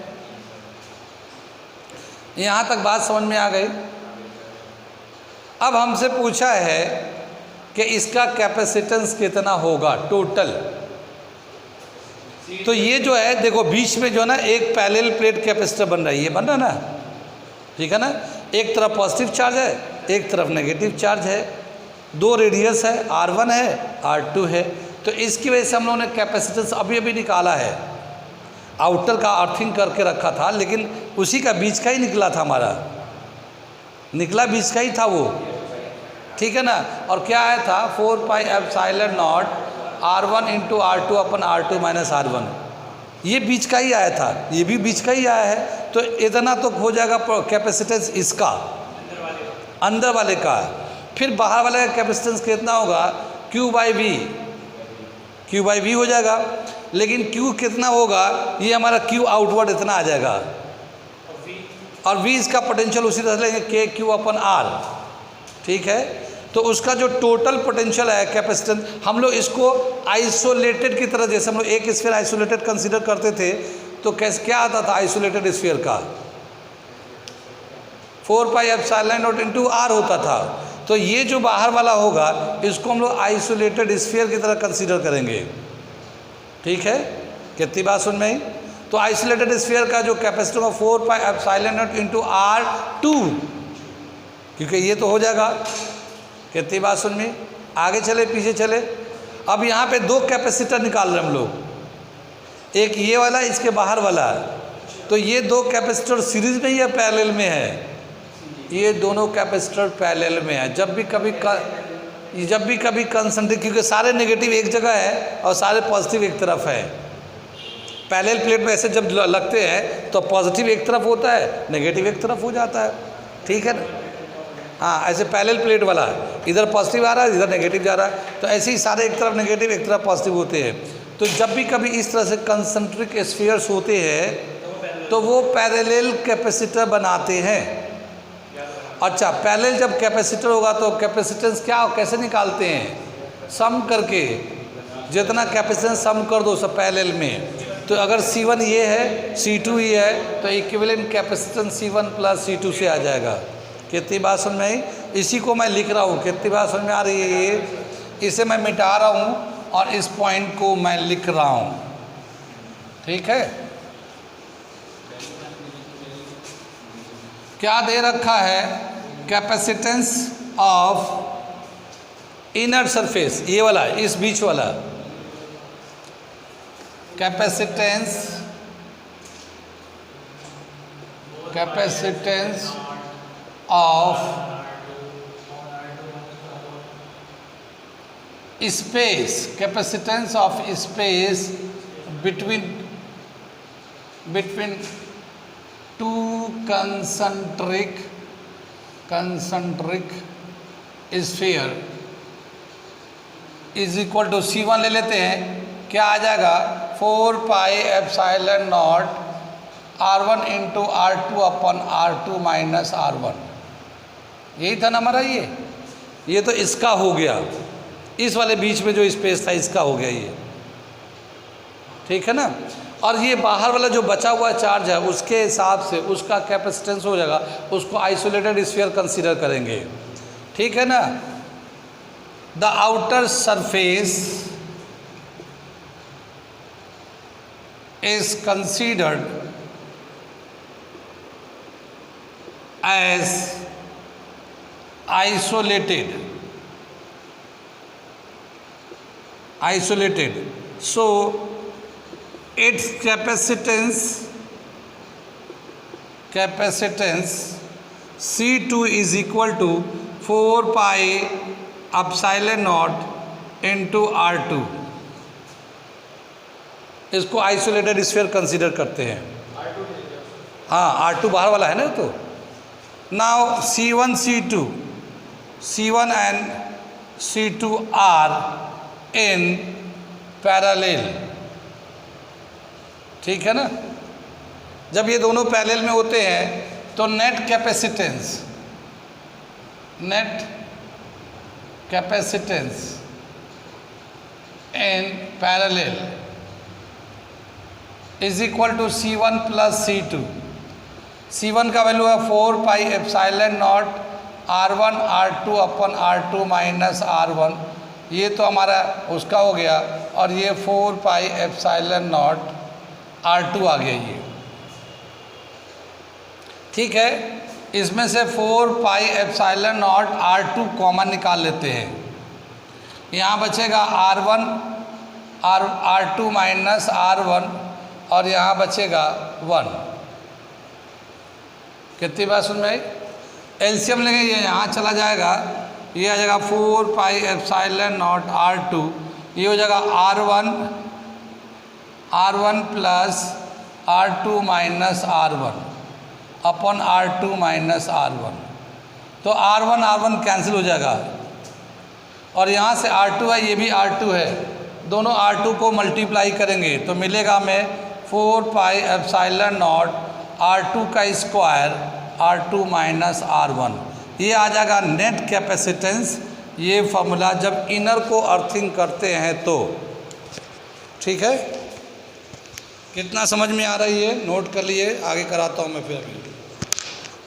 यहाँ तक बात समझ में आ गई। अब हमसे पूछा है कि इसका कैपेसिटेंस कितना होगा टोटल, तो ये जो है देखो बीच में जो है ना एक पैरेलल प्लेट कैपेसिटर बन रहा है, ये बन रहा है ना, ठीक है ना, एक तरफ पॉजिटिव चार्ज है एक तरफ नेगेटिव चार्ज है, दो रेडियस है, R1 है R2 है, तो इसकी वजह से हम लोगों ने कैपेसिटेंस अभी अभी निकाला है, आउटर का अर्थिंग करके रखा था, लेकिन उसी का बीच का ही निकला था, हमारा निकला बीच का ही था वो, ठीक है ना। और क्या आया था 4πε0 R1 into R2/R2 minus R1, ये बीच का ही आया था, ये भी बीच का ही आया है, तो इतना तो हो जाएगा कैपेसिटेंस इसका अंदर वाले का। फिर बाहर वाले का कैपेसिटेंस कितना होगा, Q/V हो जाएगा, लेकिन Q कितना होगा, ये हमारा Q आउटवर्ड इतना आ जाएगा, और V इसका पोटेंशियल उसी तरह लेंगे KQ/R, ठीक है। तो उसका जो टोटल पोटेंशियल है कैपेसिटेंस, हम लोग इसको आइसोलेटेड की तरह, जैसे हम लोग एक स्फीयर आइसोलेटेड कंसीडर करते थे, तो कैसे क्या आता था आइसोलेटेड स्फीयर का 4πε0 इंटू R होता था, तो ये जो बाहर वाला होगा इसको हम लोग आइसोलेटेड स्फीयर की तरह कंसीडर करेंगे, ठीक है। कितनी बात सुन में, तो आइसोलेटेड स्फीयर का जो कैपेसिटर होगा 4πε0 इंटू R2, क्योंकि ये तो हो जाएगा। कितनी बात सुन में, आगे चले पीछे चले, अब यहाँ पे दो कैपेसिटर निकाल रहे हम लोग, एक ये वाला इसके बाहर वाला, तो ये दो कैपेसिटर सीरीज में ही है पैरेलल में है, ये दोनों कैपेसिटर पैरेलल में है। जब भी कभी कंसंट्रिक, क्योंकि सारे नेगेटिव एक जगह है और सारे पॉजिटिव एक तरफ है। पैरेलल प्लेट में ऐसे जब लगते हैं तो पॉजिटिव एक तरफ होता है, नेगेटिव एक तरफ हो जाता है, ठीक है ना। हाँ, ऐसे पैरेलल प्लेट वाला इधर पॉजिटिव आ रहा है, इधर नेगेटिव जा रहा है, तो ऐसे ही सारे एक तरफ नेगेटिव एक तरफ पॉजिटिव होते हैं। तो जब भी कभी इस तरह से कंसंट्रिक स्फीयर्स होते हैं तो वो पैरेलल कैपेसिटर बनाते हैं। अच्छा, पैरेलल जब कैपेसिटर होगा तो कैपेसिटेंस क्या कैसे निकालते हैं? सम करके, जितना कैपेसिटेंस सम कर दो सब पैरेलल में। तो अगर C1 ये है, C2 ये है, तो equivalent capacitance C1 plus C2 से आ जाएगा। कितनी बात समझ में आई? इसी को मैं लिख रहा हूँ, कितनी बात समझ में आ रही है? ये इसे मैं मिटा रहा हूँ और इस पॉइंट को मैं लिख रहा हूँ, ठीक है। क्या दे रखा है? कैपेसिटेंस ऑफ इनर सरफेस, ये वाला, इस बीच वाला capacitance of space, capacitance of space between two concentric sphere is equal to C1 ले लेते हैं, क्या आ जाएगा? 4 pi epsilon not R1 into R2 upon R2 minus R1। यही था ना हमारा ये तो इसका हो गया, इस वाले बीच में जो स्पेस था इसका हो गया ये, ठीक है ना। और ये बाहर वाला जो बचा हुआ चार्ज है उसके हिसाब से उसका कैपेसिटेंस हो जाएगा, उसको आइसोलेटेड स्फीयर कंसीडर करेंगे, ठीक है ना। The outer surface is considered as isolated, so its capacitance C2 is equal to 4 pi epsilon naught into R2। इसको आइसोलेटेड स्फीयर कंसीडर करते हैं। हाँ, R2 बाहर वाला है ना। तो now C1 and C2 are in parallel, ठीक है ना। जब ये दोनों पैरेलल में होते हैं तो net capacitance in parallel is equal to C1 plus C2। C1 का वैल्यू है 4 pi epsilon not R1 R2 upon R2 minus R1, ये तो हमारा उसका हो गया, और ये 4 पाई एप्सिलॉन नॉट R2 आ गया ये, ठीक है। इसमें से 4 pi epsilon not R2 common निकाल लेते हैं, यहाँ बचेगा R2 माइनस R1 और यहाँ बचेगा 1। कितनी बात सुन में आई? एलसीएम लेंगे, ये यहाँ चला जाएगा, ये आ जाएगा 4 पाई एप्सिलॉन नॉट R2, ये हो जाएगा R1 plus R2 minus R1 अपन R2 माइनस R1। तो R1 कैंसिल हो जाएगा और यहाँ से R2 है, ये भी R2 है, दोनों R2 को मल्टीप्लाई करेंगे तो मिलेगा हमें 4 पाई एप्सिलॉन नॉट R2 का स्क्वायर R2 माइनस R1। ये आ जाएगा नेट कैपेसिटेंस, ये फॉर्मूला जब इनर को अर्थिंग करते हैं तो, ठीक है। कितना समझ में आ रही है? नोट कर लिए, आगे कराता हूँ मैं। फिर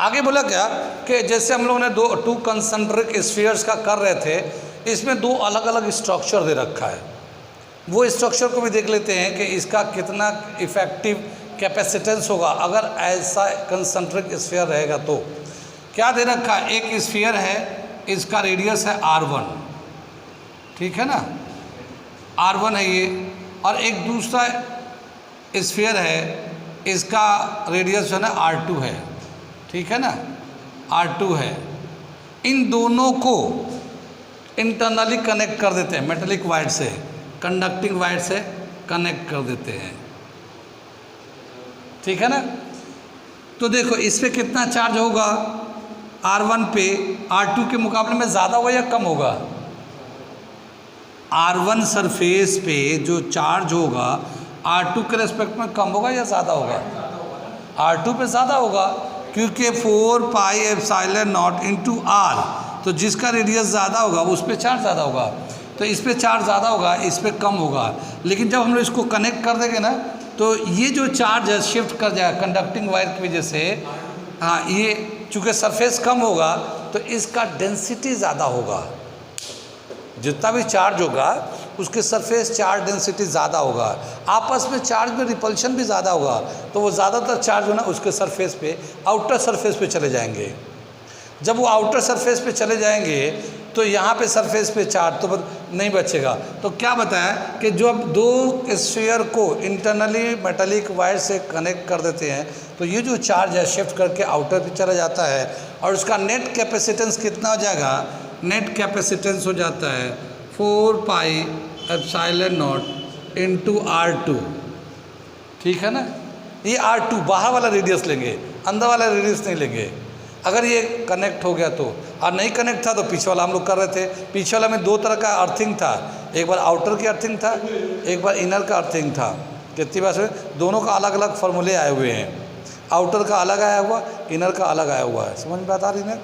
आगे बोला क्या कि जैसे हम लोगों ने टू कंसंट्रिक स्फीयर्स का कर रहे थे, इसमें 2 अलग अलग स्ट्रक्चर दे रखा है, वो स्ट्रक्चर को भी देख लेते हैं कि इसका कितना इफेक्टिव कैपेसिटेंस होगा अगर ऐसा कंसंट्रिक स्फीयर रहेगा। तो क्या दे रखा है? एक स्फीयर है, इसका रेडियस है R1, ठीक है ना, R1 है ये, और एक दूसरा स्फीयर है, इसका रेडियस जो है ना R2 है, ठीक है ना, R2 है, इन दोनों को इंटरनली कनेक्ट कर देते हैं मेटेलिक वायर से, कंडक्टिंग वायर से कनेक्ट कर देते हैं। ठीक है ना। तो देखो इस पे कितना चार्ज होगा, R1 पे R2 के मुकाबले में ज़्यादा होगा या कम होगा? R1 सरफेस पे जो चार्ज होगा R2 के रेस्पेक्ट में कम होगा या ज़्यादा होगा? R2 पे ज़्यादा होगा, क्योंकि 4 pi epsilon not into R, तो जिसका रेडियस ज़्यादा होगा उस पर चार्ज ज़्यादा होगा, तो इस पर चार्ज ज़्यादा होगा, इस पर कम होगा। लेकिन जब हम लोग इसको कनेक्ट कर देंगे ना, तो ये जो चार्ज है शिफ्ट कर जाएगा कंडक्टिंग वायर की वजह से। हाँ, ये चूँकि सरफेस कम होगा तो इसका डेंसिटी ज़्यादा होगा, जितना भी चार्ज होगा उसके सरफेस चार्ज डेंसिटी ज़्यादा होगा, आपस में चार्ज में रिपल्शन भी ज़्यादा होगा, तो वो ज़्यादातर चार्ज हो ना उसके सरफेस पे, आउटर सरफेस पे चले जाएंगे। जब वो आउटर सरफेस पे चले जाएंगे तो यहाँ पे सरफेस पे चार्ज तो नहीं बचेगा। तो क्या बताया कि जो अब दो स्फीयर को इंटरनली मेटालिक वायर से कनेक्ट कर देते हैं तो ये जो चार्ज है शिफ्ट करके आउटर पे चला जाता है, और उसका नेट कैपेसिटेंस कितना हो जाएगा? नेट कैपेसिटेंस हो जाता है 4 pi epsilon not into R2। ठीक है ना। ये R2 बाहर वाला रेडियस लेंगे, अंदर वाला रेडियस नहीं लेंगे। अगर ये कनेक्ट हो गया तो, और नहीं कनेक्ट था तो पीछे वाला हम लोग कर रहे थे। पीछे वाला में दो तरह का अर्थिंग था, एक बार आउटर की अर्थिंग था, एक बार इनर का अर्थिंग था। कितनी बार से दोनों का अलग अलग फार्मूले आए हुए हैं, आउटर का अलग आया हुआ, इनर का अलग आया हुआ है। समझ में बात आ रही है?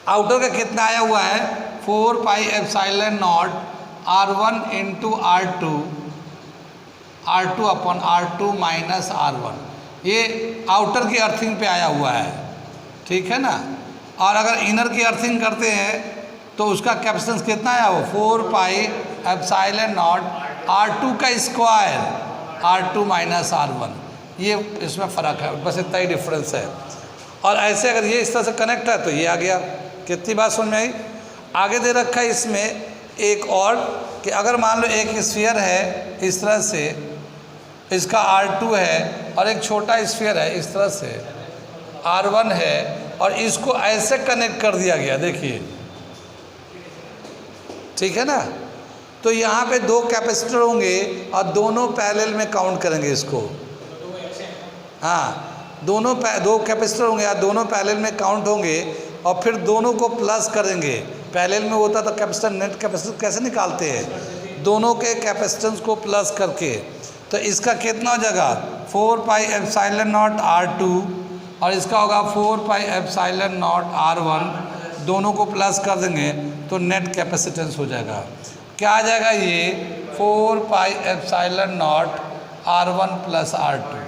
आउटर का कितना आया हुआ है? 4 pi epsilon not R1 into R2, R2 upon R2 minus R1, ये आउटर की अर्थिंग पे आया हुआ है। ठीक है ना। और अगर इनर की अर्थिंग करते हैं तो उसका कैपेसिटेंस कितना आया वो? 4 पाई एप्सिलॉन नॉट R2 का स्क्वायर, R2 माइनस R1। ये इसमें फ़र्क है, बस इतना ही डिफरेंस है। और ऐसे अगर ये इस तरह से कनेक्ट है तो ये आ गया। कितनी बात समझ में आई? आगे दे रखा है इसमें एक और, कि अगर मान लो एक स्फीयर है इस तरह से, इसका R2 है, और एक छोटा स्फीयर है इस तरह से R1 है, और इसको ऐसे कनेक्ट कर दिया गया, देखिए। ठीक है ना। तो यहाँ पे दो कैपेसिटर होंगे और दोनों पैरेलल में काउंट करेंगे इसको। हाँ, दो कैपेसिटर होंगे या दोनों पैरेलल में काउंट होंगे, और फिर दोनों को प्लस करेंगे। पैरेलल में होता तो कैपेसिटर नेट कैपेसिटर कैसे निकालते हैं? दोनों के कैपेसिटेंस को प्लस करके। तो इसका कितना हो जाएगा? 4 पाई एप्सिलॉन नॉट R2, और इसका होगा 4 पाई एप्सिलॉन नॉट R1, दोनों को प्लस कर देंगे तो नेट कैपेसिटेंस हो जाएगा। क्या आ जाएगा ये? 4 pi epsilon not R1 plus R2,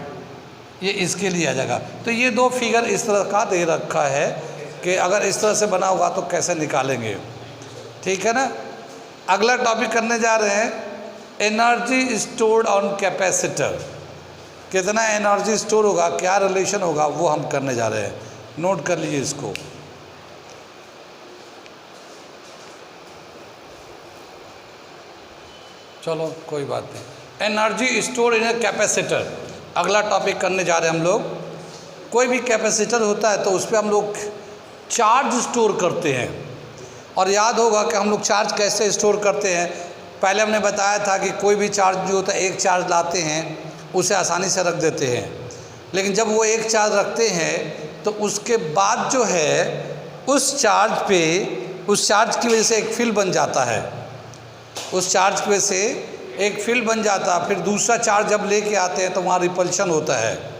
ये इसके लिए आ जाएगा। तो ये दो फिगर इस तरह का दे रखा है कि अगर इस तरह से बना होगा तो कैसे निकालेंगे। ठीक है ना। अगला टॉपिक करने जा रहे हैं, एनर्जी स्टोर्ड ऑन कैपेसिटर। कितना एनर्जी स्टोर होगा, क्या रिलेशन होगा, वो हम करने जा रहे हैं। नोट कर लीजिए इसको। चलो कोई बात नहीं। Energy store in a capacitor, अगला टॉपिक करने जा रहे हैं हम लोग। कोई भी कैपेसिटर होता है तो उस पर हम लोग चार्ज स्टोर करते हैं, और याद होगा कि हम लोग चार्ज कैसे स्टोर करते हैं। पहले हमने बताया था कि कोई भी चार्ज जो होता है, एक चार्ज लाते हैं उसे आसानी से रख देते हैं, लेकिन जब वो एक चार्ज रखते हैं तो उसके बाद जो है उस चार्ज पे, उस चार्ज की वजह से एक फील्ड बन जाता है, उस चार्ज की वजह से एक फील्ड बन जाता है। फिर दूसरा चार्ज जब लेके आते हैं तो वहाँ रिपल्शन होता है।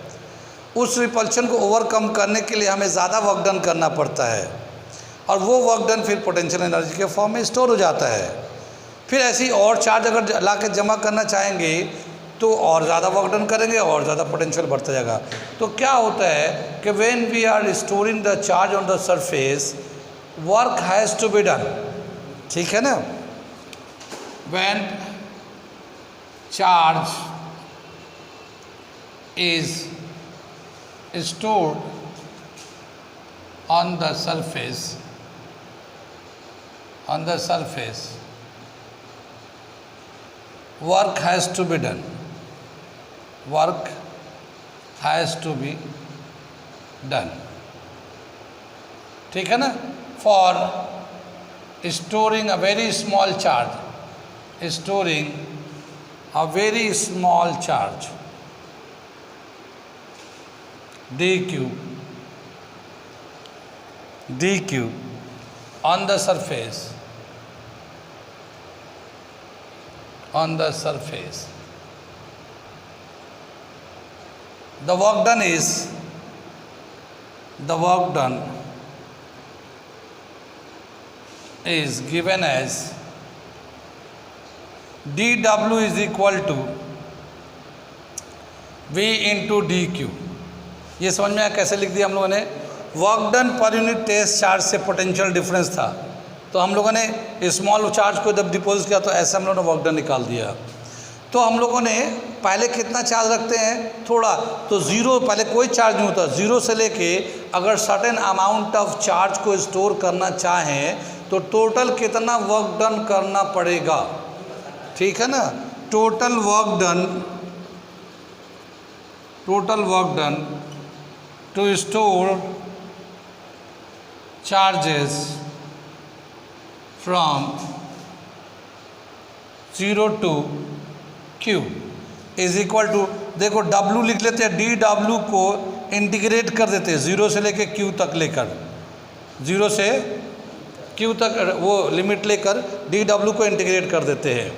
उस रिपल्शन को ओवरकम करने के लिए हमें ज़्यादा वर्क डन करना पड़ता है, और वो वर्क डन फिर पोटेंशियल एनर्जी के फॉर्म में स्टोर हो जाता है। फिर ऐसी और चार्ज अगर ला के जमा करना चाहेंगे तो और ज़्यादा वर्क डन करेंगे और ज़्यादा पोटेंशियल बढ़ता जाएगा। तो क्या होता है कि when we are storing the charge on the surface, work has to be done. ठीक है ना। When charge is stored on the surface, work has to be done, work has to be done। ठीक है ना, for storing a very small charge, storing a very small charge dq on the surface, the work done is given as dw is equal to v into dq। ये समझ में आया कैसे लिख दिया हम लोगों ने? वर्क डन पर यूनिट टेस्ट चार्ज से पोटेंशियल डिफरेंस था, तो हम लोगों ने स्मॉल चार्ज को जब डिपोजिट किया तो ऐसे हम लोगों ने वर्क डन निकाल दिया। तो हम लोगों ने पहले कितना चार्ज रखते हैं? थोड़ा, तो ज़ीरो, पहले कोई चार्ज नहीं होता, ज़ीरो से लेके अगर सर्टेन अमाउंट ऑफ चार्ज को स्टोर करना चाहें तो टोटल कितना वर्क डन करना पड़ेगा, ठीक है ना? Total work done to store charges from 0 to q is equal to, देखो w लिख लेते हैं, dw को इंटीग्रेट कर देते हैं 0 से लेकर q तक, लेकर 0 से q तक वो लिमिट लेकर dw को इंटीग्रेट कर देते हैं।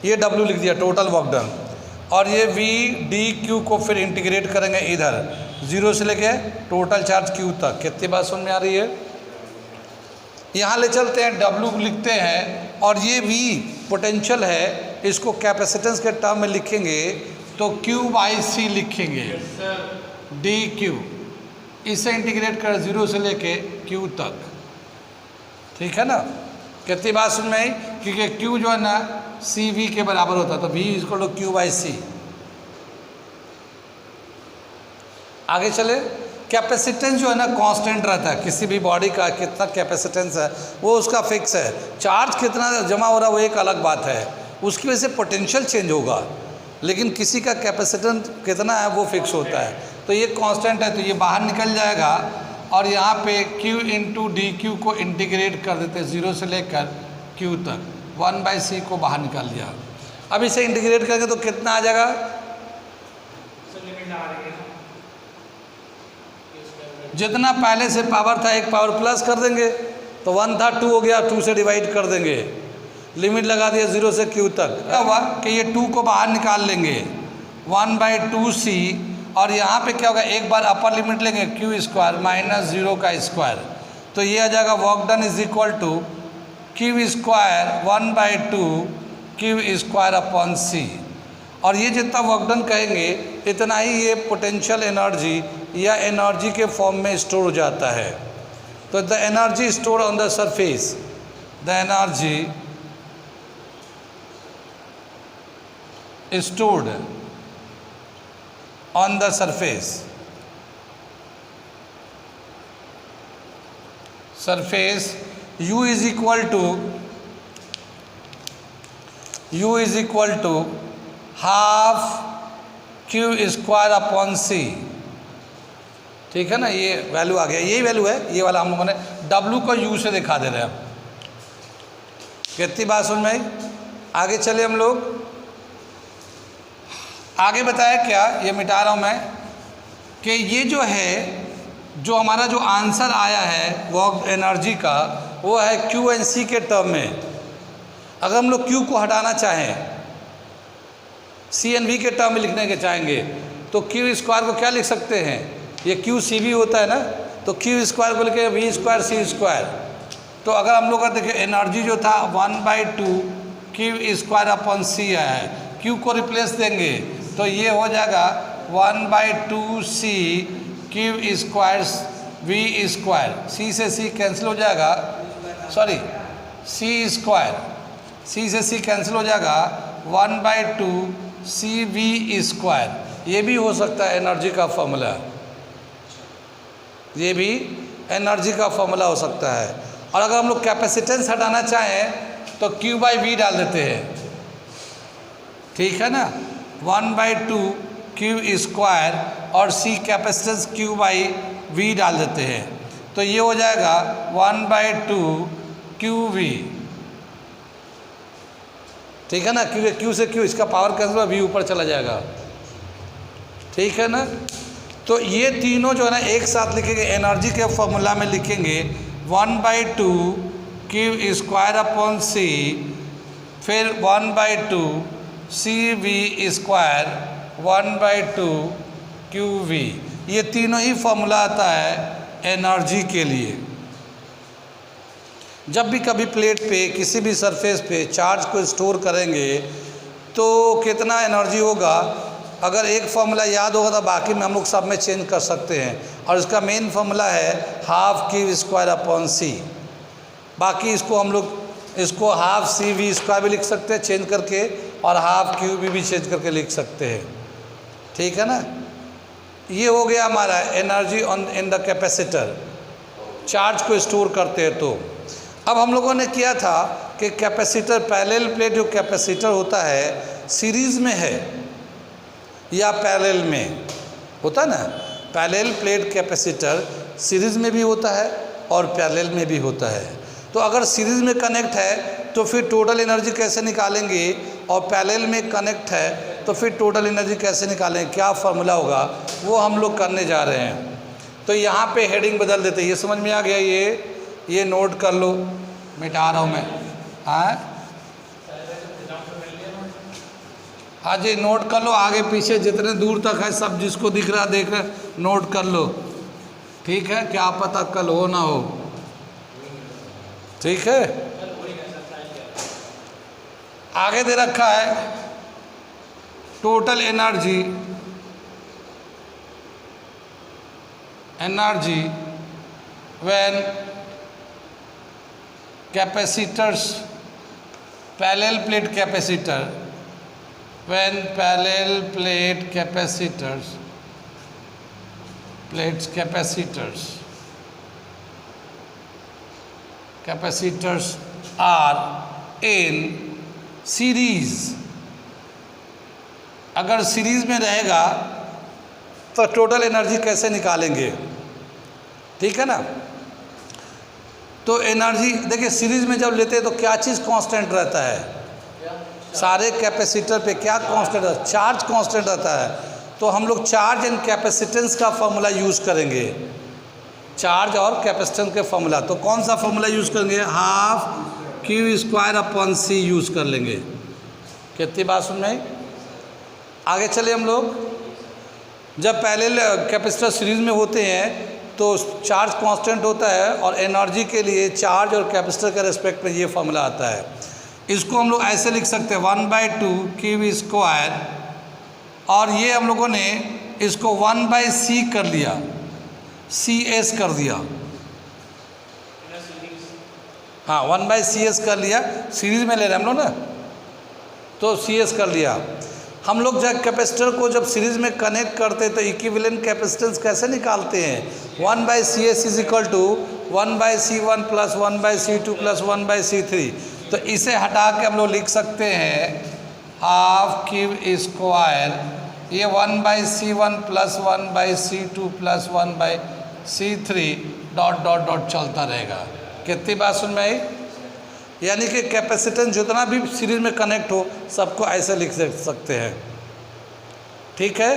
ये w लिख दिया टोटल वर्क डन, और ये v dq को फिर इंटीग्रेट करेंगे इधर 0 से लेके टोटल चार्ज q तक। कितनी बात समझ में आ रही है? यहाँ ले चलते हैं, w लिखते हैं और ये v पोटेंशियल है, इसको कैपेसिटेंस के टर्म में लिखेंगे तो q/c लिखेंगे, dq, इसे इंटीग्रेट कर 0 से लेके q तक, ठीक है ना? कितनी बात समझ में आई? क्योंकि q जो है ना cv के बराबर होता है, तो v इक्वल टू q/c। आगे चले, कैपेसिटेंस जो है ना कांस्टेंट रहता है, किसी भी बॉडी का कितना कैपेसिटेंस है वो उसका फिक्स है। चार्ज कितना जमा हो रहा है वो एक अलग बात है, उसकी वजह से पोटेंशियल चेंज होगा, लेकिन किसी का कैपेसिटेंस कितना है वो फिक्स होता है। तो ये कांस्टेंट है, तो ये बाहर निकल जाएगा और यहाँ पे q इंटू dq को इंटीग्रेट कर देते हैं 0 से लेकर q तक, 1/c को बाहर निकाल दिया। अब इसे इंटीग्रेट करेंगे तो कितना आ जाएगा? जितना पहले से पावर था एक पावर प्लस कर देंगे, तो 1 था 2 हो गया, 2 से डिवाइड कर देंगे, लिमिट लगा दिया 0 से q तक। क्या हुआ कि ये 2 को बाहर निकाल लेंगे 1/2c, और यहाँ पे क्या होगा, एक बार अपर लिमिट लेंगे q² माइनस 0 का स्क्वायर, तो ये आ जाएगा work done is equal to q² 1/2 q² upon c। और ये जितना वर्क डन कहेंगे इतना ही ये पोटेंशियल एनर्जी या एनर्जी के फॉर्म में स्टोर हो जाता है। तो the energy store on the surface, the energy stored on the surface u is equal to half q² upon c, ठीक है ना? ये वैल्यू आ गया, यही वैल्यू है, ये वाला हम लोगों ने w को u से दिखा दे रहे हैं। कितनी बात समझ में आई? आगे चले हम लोग, आगे बताया क्या, ये मिटा रहा हूँ मैं, कि ये जो है, जो हमारा जो आंसर आया है वर्क एनर्जी का, वो है Q एंड C के टर्म में। अगर हम लोग Q को हटाना चाहें, C एंड V के टर्म में लिखने के चाहेंगे, तो Q² को क्या लिख सकते हैं? ये QCV होता है ना, तो Q² को लिखे V² C²। तो अगर हम लोग का देखिए एनर्जी जो था 1/2 Q² अपॉन C आया है, Q को रिप्लेस देंगे तो ये हो जाएगा 1/2c Q² V², C से C कैंसिल हो जाएगा, सॉरी C² से C कैंसिल हो जाएगा 1/2 CV²। ये भी हो सकता है एनर्जी का फॉर्मूला, ये भी एनर्जी का फॉर्मूला हो सकता है। और अगर हम लोग कैपेसिटेंस हटाना चाहें तो Q/V डाल देते हैं, ठीक है ना, 1/2 Q² और C कैपेसिटेंस Q/V डाल देते हैं। तो ये हो जाएगा 1/2 QV, ठीक है ना। क्यू से क्यू, इसका पावर कैंसिल हुआ, वी ऊपर चला जाएगा, ठीक है ना। तो ये तीनों जो है ना एक साथ लिखेंगे, एनर्जी के फॉर्मूला में लिखेंगे 1/2 Q²/C, फिर 1/2 CV², 1/2 QV। ये तीनों ही फॉर्मूला आता है एनर्जी के लिए। जब भी कभी प्लेट पे किसी भी सरफेस पे चार्ज को स्टोर करेंगे तो कितना एनर्जी होगा, अगर एक फार्मूला याद होगा तो बाकी में हम लोग सब में चेंज कर सकते हैं, और इसका मेन फार्मूला है 1/2 Q²/C। बाकी इसको हम लोग इसको 1/2 CV² भी लिख सकते हैं चेंज करके, और 1/2 QV भी चेंज करके लिख सकते हैं, ठीक है ना। ये हो गया हमारा energy on in the capacitor, charge को स्टोर करते हैं। तो अब हम लोगों ने किया था कि कैपेसिटर, पैरेलल प्लेट जो कैपेसिटर होता है सीरीज़ में है या पैरेलल में होता है ना। पैरेलल प्लेट कैपेसिटर सीरीज़ में भी होता है और पैरेलल में भी होता है। तो अगर सीरीज़ में कनेक्ट है तो फिर टोटल एनर्जी कैसे निकालेंगे, और पैरेलल में कनेक्ट है तो फिर टोटल एनर्जी कैसे निकालेंगे, क्या फार्मूला होगा, वो हम लोग करने जा रहे हैं। तो यहाँ पे हेडिंग बदल देते हैं, ये समझ में आ गया, ये नोट कर लो, मिटा रहा हूँ मैं। हाँ जी, नोट कर लो, आगे पीछे जितने दूर तक है सब जिसको दिख रहा देख रहे नोट कर लो, ठीक है, क्या पता कल हो ना हो, ठीक है। आगे दे रखा है total energy when capacitors, parallel plate capacitor, when parallel plate capacitors are in series। अगर सीरीज में रहेगा तो टोटल एनर्जी कैसे निकालेंगे, ठीक है ना। तो एनर्जी देखिए सीरीज में जब लेते हैं तो क्या चीज़ कांस्टेंट रहता है, सारे कैपेसिटर पे क्या कांस्टेंट है, चार्ज कांस्टेंट रहता है। तो हम लोग चार्ज एंड कैपेसिटेंस का फॉर्मूला यूज़ करेंगे, चार्ज और कैपेसिटेंस के फॉर्मूला। तो कौन सा फॉर्मूला यूज़ करेंगे, 1/2 Q²/C यूज़ कर लेंगे। कितनी बात सुन में आगे चले हम लोग। जब पैरेलल कैपेसिटर सीरीज में होते हैं तो चार्ज कांस्टेंट होता है, और एनर्जी के लिए चार्ज और कैपेसिटर के रेस्पेक्ट में ये फॉर्मूला आता है। इसको हम लोग ऐसे लिख सकते हैं 1/2 Q², और ये हम लोगों ने इसको 1/C कर लिया, CS कर दिया, हाँ 1/CS कर लिया, सीरीज में ले रहे हैं हम लोग ना, तो CS कर लिया। हम लोग जब कैपेसिटर को जब सीरीज में कनेक्ट करते हैं तो इक्विवेलेंट कैपेसिटेंस कैसे निकालते हैं, 1/CS = 1/C1 + 1/C2 + 1/C3। तो इसे हटा के हम लोग लिख सकते हैं 1/2 Q², ये 1/C1 + 1/C2 + 1/C3 ... चलता रहेगा। कितनी बात सुन में आई, यानी कि कैपेसिटेंस जितना भी सीरीज में कनेक्ट हो सबको ऐसे लिख सकते हैं, ठीक है।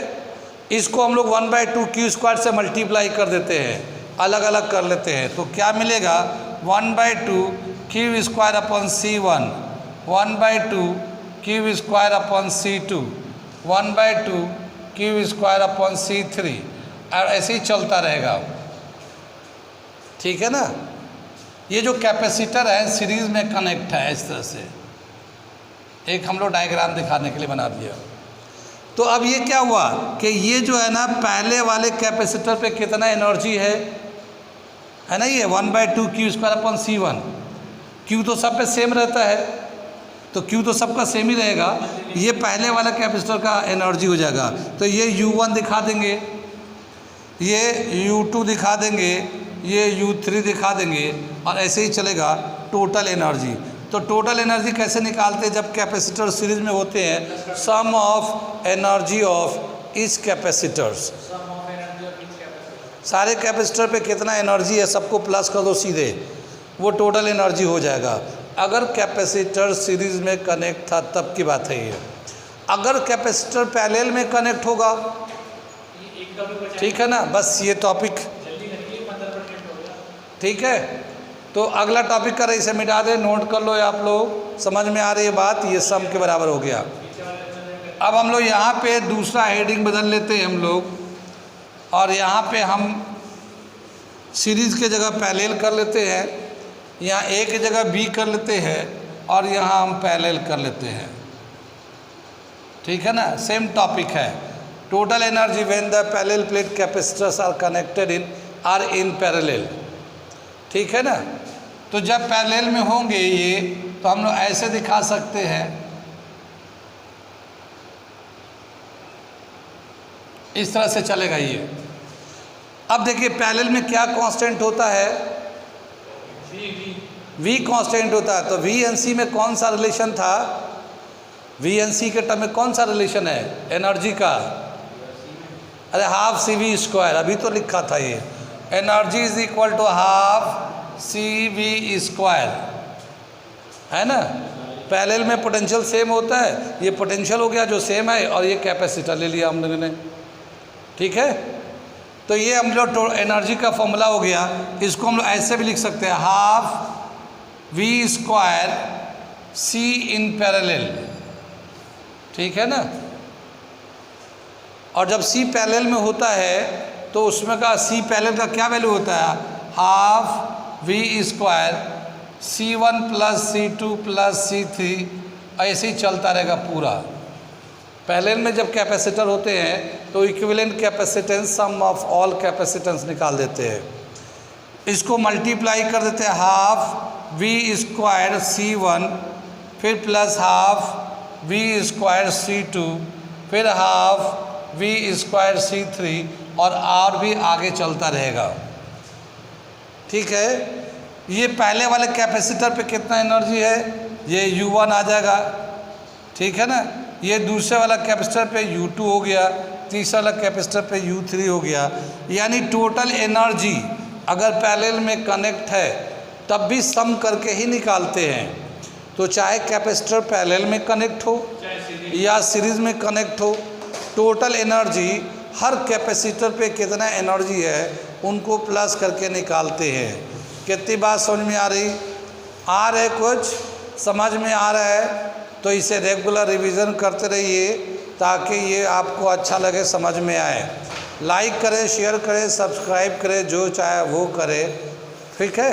इसको हम लोग 1/2 Q² से मल्टीप्लाई कर देते हैं, अलग अलग कर लेते हैं, तो क्या मिलेगा 1/2 Q²/C1, 1/2 Q²/C2, 1/2 Q²/C3, और ऐसे ही चलता रहेगा, ठीक है ना। ये जो कैपेसिटर है सीरीज में कनेक्ट है, इस तरह से एक हम लोग डायग्राम दिखाने के लिए बना दिया। तो अब ये क्या हुआ कि ये जो है ना पहले वाले कैपेसिटर पे कितना एनर्जी है ना, ये 1/2 Q²/C1, Q तो सब पे सेम रहता है, तो Q तो सबका सेम ही रहेगा। ये पहले वाला कैपेसिटर का एनर्जी हो जाएगा, तो ये U1 दिखा देंगे, ये U2 दिखा देंगे, ये U3 दिखा देंगे, और ऐसे ही चलेगा टोटल एनर्जी। तो टोटल एनर्जी कैसे निकालते हैं जब कैपेसिटर सीरीज में होते हैं, sum of energy of each capacitors, सारे कैपेसिटर पे कितना एनर्जी है सबको प्लस कर दो सीधे, वो टोटल एनर्जी हो जाएगा। अगर कैपेसिटर सीरीज में कनेक्ट था तब की बात है ये। अगर कैपेसिटर पैरेलल में कनेक्ट होगा, ठीक है ना, बस ये टॉपिक ठीक है। तो अगला टॉपिक कर इसे मिटा दे, नोट कर लो आप लोग, समझ में आ रही है बात, ये सम के बराबर हो गया। अब हम लोग यहाँ पे दूसरा हेडिंग बदल लेते हैं हम लोग, और यहाँ पे हम सीरीज़ के जगह पैरेलल कर लेते हैं, यहाँ ए की जगह बी कर लेते हैं, और यहाँ हम पैरेलल कर लेते हैं, ठीक है ना। सेम टॉपिक है, total energy when the parallel plate capacitors are in parallel, ठीक है ना। तो जब पैरेलल में होंगे ये, तो हम लोग ऐसे दिखा सकते हैं, इस तरह से चलेगा ये। अब देखिए पैरेलल में क्या कांस्टेंट होता है, V कांस्टेंट होता है। तो V एन सी में कौन सा रिलेशन था, V एन सी के टर्म में कौन सा रिलेशन है एनर्जी का, अरे हाफ सी वी स्क्वायर, अभी तो लिखा था ये, energy is equal to half C V square, है ना। पैरेलल में पोटेंशियल सेम होता है, ये पोटेंशियल हो गया जो सेम है, और ये कैपेसिटर ले लिया हम लोगों ने, ठीक है। तो ये हम लोग एनर्जी का फॉर्मूला हो गया। इसको हम लोग ऐसे भी लिख सकते हैं, half V square C in parallel, ठीक है ना। और जब सी पैरेलल में होता है तो उसमें का सी पैरेलल का क्या वैल्यू होता है, half V square C1 plus C2 plus C3, ऐसे ही चलता रहेगा पूरा। पैरेलल में जब कैपेसिटर होते हैं तो equivalent capacitance sum of all capacitance निकाल देते हैं, इसको मल्टीप्लाई कर देते हैं, हाफ वी स्क्वायर C1 फिर plus half V square C2 फिर हाफ वी स्क्वायर C3, और भी आगे चलता रहेगा, ठीक है। ये पहले वाले कैपेसिटर पे कितना एनर्जी है, ये U1 आ जाएगा, ठीक है ना। ये दूसरे वाला कैपेसिटर पे U2 हो गया, तीसरा वाला कैपेसिटर पे U3 हो गया। यानी टोटल एनर्जी अगर पैरेलल में कनेक्ट है तब भी सम करके ही निकालते हैं। तो चाहे कैपेसिटर पैरेलल में कनेक्ट हो या सीरीज में कनेक्ट हो, टोटल एनर्जी हर कैपेसिटर पे कितना एनर्जी है उनको प्लस करके निकालते हैं। कितनी बात समझ में आ रही, आ रहे कुछ समझ में आ रहा है, तो इसे रेगुलर रिवीजन करते रहिए ताकि ये आपको अच्छा लगे, समझ में आए। लाइक करें, शेयर करें, सब्सक्राइब करें, जो चाहे वो करें, ठीक है।